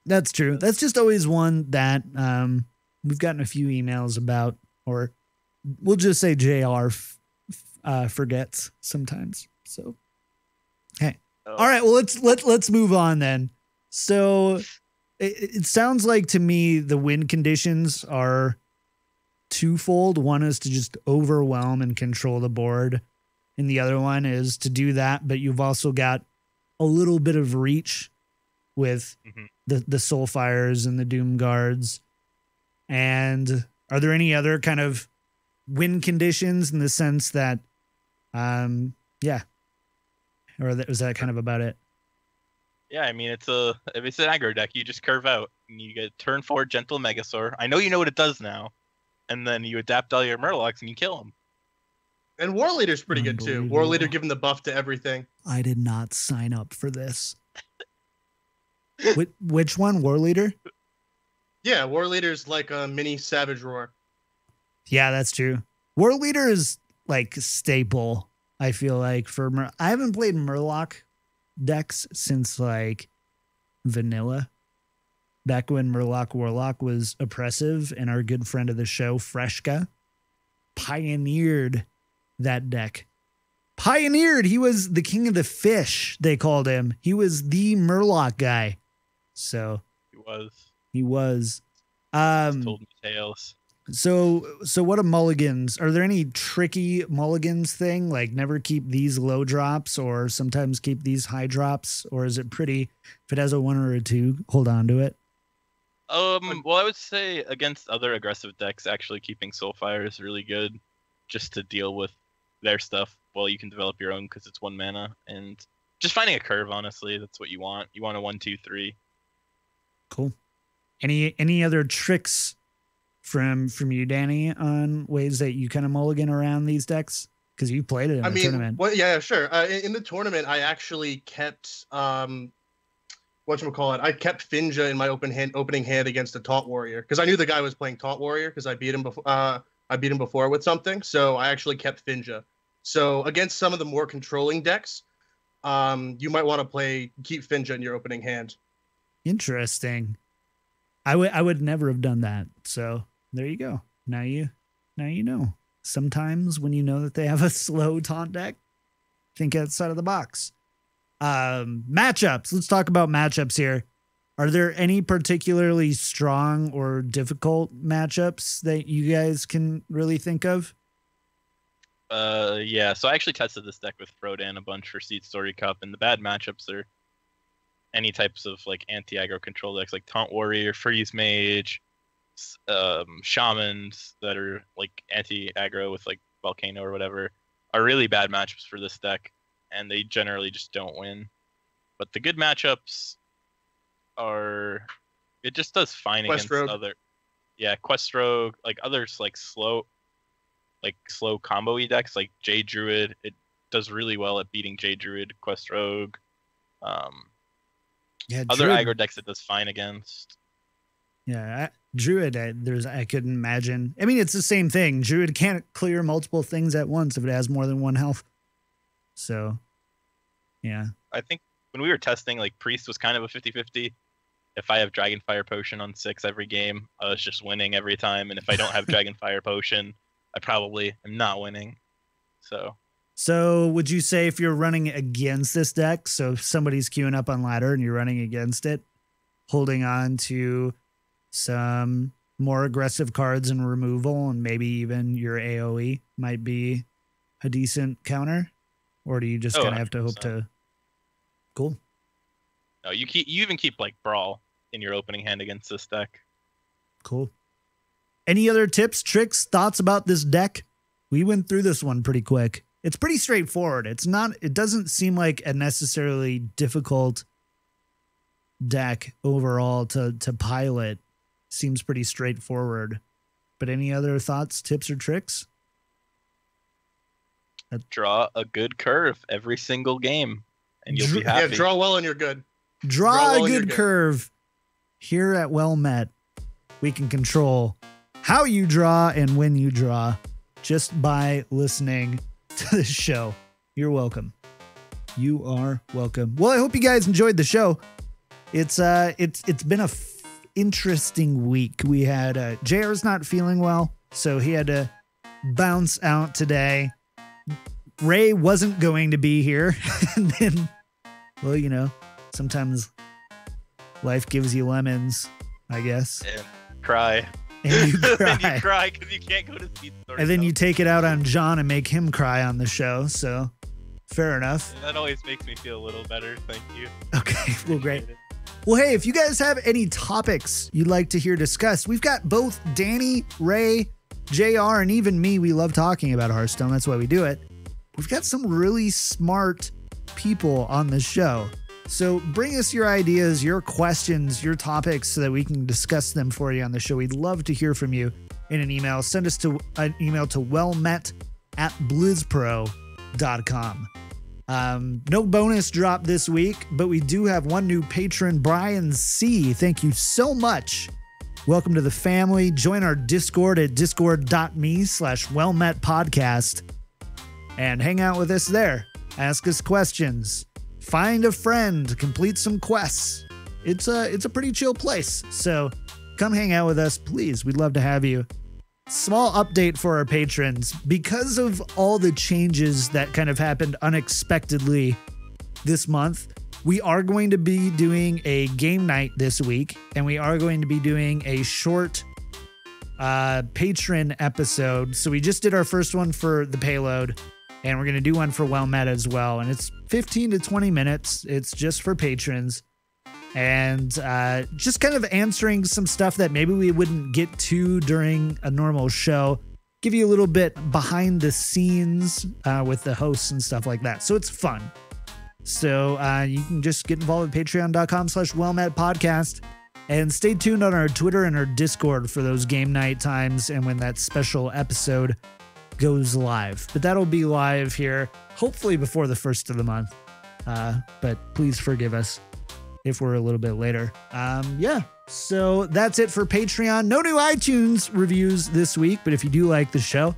That's true. That's just always one that we've gotten a few emails about, or we'll just say JR forgets sometimes. So, hey. All right. Well, let's move on then. So it sounds like to me the win conditions are twofold. One is to just overwhelm and control the board, and the other one is to do that, but you've also got a little bit of reach with the Soulfires and the Doom Guards. And are there any other kind of win conditions in the sense that, yeah, or was that kind of about it? Yeah, I mean, if it's an aggro deck, you just curve out and you get turn 4 Gentle Megasaur. I know you know what it does now, and then you adapt all your Murlocs and you kill them. And War Leader's pretty good too. War Leader giving the buff to everything. I did not sign up for this. Which one? War Leader? Yeah, War Leader's like a mini Savage Roar. Yeah, that's true. War Leader is like staple, I feel like, for I haven't played Murloc decks since like vanilla. Back when Murloc Warlock was oppressive, and our good friend of the show, Freshka, pioneered that deck. Pioneered. He was the king of the fish, they called him. He was the Murloc guy. So he was. Told me tales. So what are mulligans? Are there any tricky mulligans thing? Like never keep these low drops, or sometimes keep these high drops? Or is it pretty, if it has a 1 or a 2, hold on to it? Well, I would say against other aggressive decks, actually keeping Soulfire is really good, just to deal with their stuff while you can develop your own, because it's 1 mana, and just finding a curve. Honestly, that's what you want. You want a 1, 2, 3. Cool. Any other tricks from you, Danny, on ways that you kind of mulligan around these decks? Because you played it in the tournament. Well, yeah, sure. In the tournament, I actually kept whatchamacallit, I kept Finja in my opening hand against a Taunt Warrior, because I knew the guy was playing Taunt Warrior, because I beat him before. I beat him before with something, so I actually kept Finja. So against some of the more controlling decks, you might want to keep Finja in your opening hand. Interesting. I would never have done that. So there you go. Now you know. Sometimes when you know that they have a slow taunt deck, think outside of the box. Matchups. Let's talk about matchups here. Are there any particularly strong or difficult matchups that you guys can really think of? Yeah. So I actually tested this deck with Frodan a bunch for Seed Story Cup, and the bad matchups are any types of like anti-aggro control decks like Taunt Warrior, Freeze Mage, Shamans that are like anti-aggro with like Volcano or whatever are really bad matchups for this deck, and they generally just don't win. But the good matchups, are, it just does fine Quest against Rogue. other, Quest Rogue, like others like slow combo-y decks like J Druid. It does really well at beating J Druid, Quest Rogue. Yeah, Other Druid, aggro decks it does fine against. yeah, Druid. I couldn't imagine. I mean, it's the same thing. Druid can't clear multiple things at once if it has more than one health. So, yeah. I think when we were testing, like Priest was kind of a 50-50. If I have Dragonfire Potion on 6 every game, I was just winning every time. And if I don't have Dragonfire Potion, I probably am not winning. So would you say if you're running against this deck, so if somebody's queuing up on ladder and you're running against it, holding on to some more aggressive cards and removal and maybe even your AoE might be a decent counter? Or do you just kind of have to hope 100%. to... Cool. No, you even keep like Brawl in your opening hand against this deck. Cool. Any other tips, tricks, thoughts about this deck? We went through this one pretty quick. It's pretty straightforward. It doesn't seem like a necessarily difficult deck overall to pilot. Seems pretty straightforward. But any other thoughts, tips, or tricks? Draw a good curve every single game, and you'll be Yeah, happy. draw well and you're good. Draw well a and you're good good. curve. Here at Well Met, we can control how you draw and when you draw just by listening to the show. You're welcome. You are welcome. Well, I hope you guys enjoyed the show. It's been a interesting week. We had JR's not feeling well, so he had to bounce out today. Ray wasn't going to be here, and then, well, you know, sometimes life gives you lemons, I guess. And cry. And you And cry. you cry because you can't go to Seed Story. And then you Cup. take it out on John and make him cry on the show. So fair enough. That always makes me feel a little better. Thank you. Okay, well, great. Well, hey, if you guys have any topics you'd like to hear discussed, we've got both Danny, Ray, JR, and even me. We love talking about Hearthstone. That's why we do it. We've got some really smart people on the show. So bring us your ideas, your questions, your topics so that we can discuss them for you on the show. We'd love to hear from you in an email. Send us an email to wellmet@blizzpro.com. No bonus drop this week, but we do have one new patron, Brian C. Thank you so much. Welcome to the family. Join our Discord at discord.me/wellmetpodcast and hang out with us there. Ask us questions. Find a friend. Complete some quests. It's a pretty chill place. So come hang out with us, please. We'd love to have you. Small update for our patrons. Because of all the changes that kind of happened unexpectedly this month, we are going to be doing a game night this week, and we are going to be doing a short patron episode. So we just did our first one for the payload, and we're going to do one for Well Met as well. And it's 15 to 20 minutes. It's just for patrons. And just kind of answering some stuff that maybe we wouldn't get to during a normal show. Give you a little bit behind the scenes with the hosts and stuff like that. So it's fun. So you can just get involved at patreon.com/wellmetpodcast. And stay tuned on our Twitter and our Discord for those game night times and when that special episode goes live. But that'll be live here, hopefully before the first of the month. But please forgive us if we're a little bit later. Yeah, so that's it for Patreon. No new iTunes reviews this week, but if you do like the show,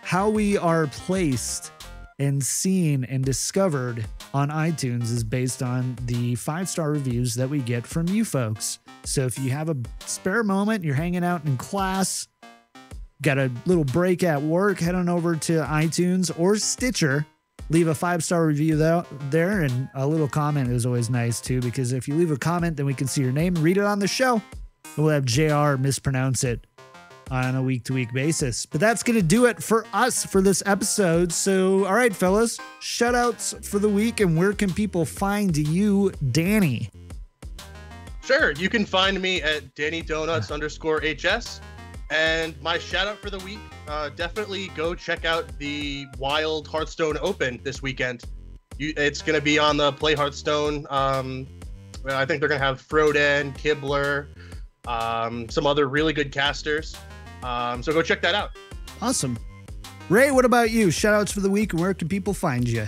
how we are placed and seen and discovered on iTunes is based on the 5-star reviews that we get from you folks. So if you have a spare moment, you're hanging out in class, got a little break at work, head on over to iTunes or Stitcher, leave a 5-star review there, and a little comment is always nice too, because if you leave a comment, then we can see your name and read it on the show. We'll have JR mispronounce it on a week-to-week basis. But that's going to do it for us for this episode. So, all right, fellas, shout-outs for the week, and where can people find you, Danny? Sure, you can find me at DannyDonuts_HS. And my shout out for the week, definitely go check out the Wild Hearthstone Open this weekend. It's going to be on the Play Hearthstone I think they're gonna have Froden, Kibler, some other really good casters. So go check that out. Awesome. Ray, what about you? Shout outs for the week, and where can people find you?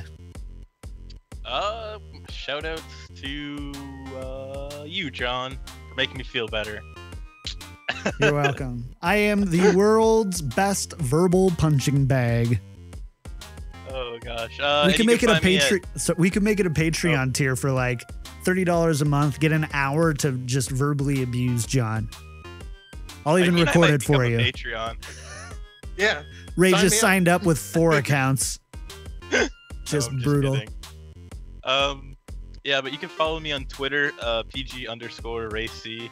Shout outs to you, John, for making me feel better. You're welcome. I am the world's best verbal punching bag. Oh gosh. We can make it a Patreon. So we can make it a Patreon tier for like $30 a month. Get an hour to just verbally abuse John. I'll even record it for you. Patreon. Yeah. Ray just signed up with 4 accounts. Just brutal. Yeah, but you can follow me on Twitter, PG_RayC.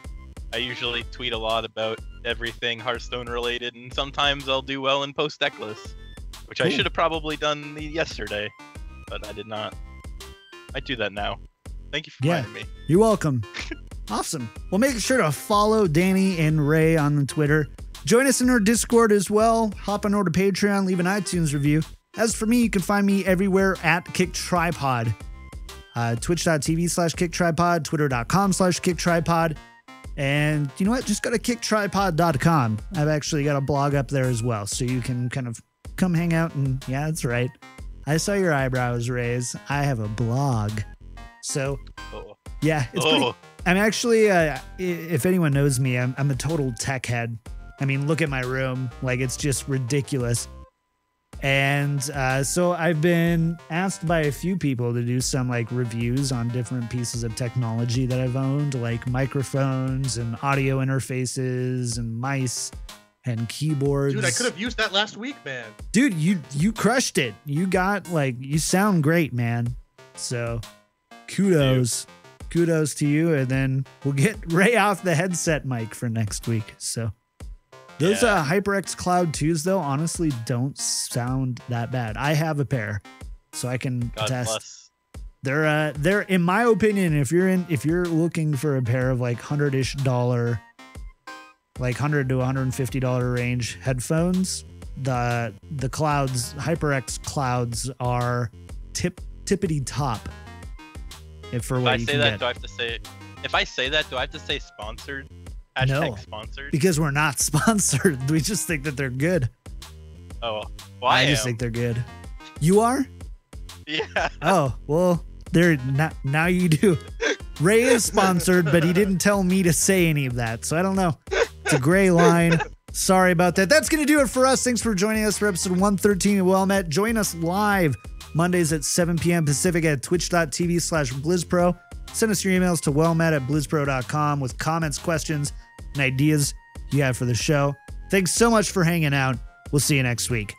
I usually tweet a lot about everything Hearthstone related, and sometimes I'll do well in post deck lists, which I should have probably done yesterday, but I did not. I do that now. Thank you for reminding me. You're welcome. Awesome. Well, make sure to follow Danny and Ray on the Twitter. Join us in our Discord as well. Hop on over to Patreon, leave an iTunes review. As for me, you can find me everywhere at KickedTripod. Twitch.tv/KickedTripod, Twitter.com/KickedTripod. And you know what? Just go to KickedTripod.com. I've actually got a blog up there as well, so you can kind of come hang out. And yeah, that's right. I saw your eyebrows raise. I have a blog. So yeah, it's pretty, I'm actually, if anyone knows me, I'm a total tech head. I mean, look at my room. Like, it's just ridiculous. And so I've been asked by a few people to do some like reviews on different pieces of technology that I've owned, like microphones and audio interfaces and mice and keyboards. Dude, I could have used that last week, man. Dude, you crushed it. You got like, you sound great, man. So kudos to you. And then we'll get Ray off the headset mic for next week. So those HyperX Cloud 2s, though, honestly don't sound that bad. I have a pair, so I can test. They're in my opinion, if you're looking for a pair of like $100-ish, like $100 to $150 range headphones, the Clouds, HyperX Clouds are tippity top. If I say that, do I have to say sponsored? No, sponsored? Because we're not sponsored. We just think that they're good. Oh, well, I just think they're good. You are? Yeah. Oh, well, they're not, now you do. Ray is sponsored, but he didn't tell me to say any of that, so I don't know. It's a gray line. Sorry about that. That's going to do it for us. Thanks for joining us for episode 113 of Well Met. Join us live Mondays at 7 p.m. Pacific at twitch.tv/BlizzPro. Send us your emails to wellmet@blizzpro.com with comments, questions, and ideas you have for the show. Thanks so much for hanging out. We'll see you next week.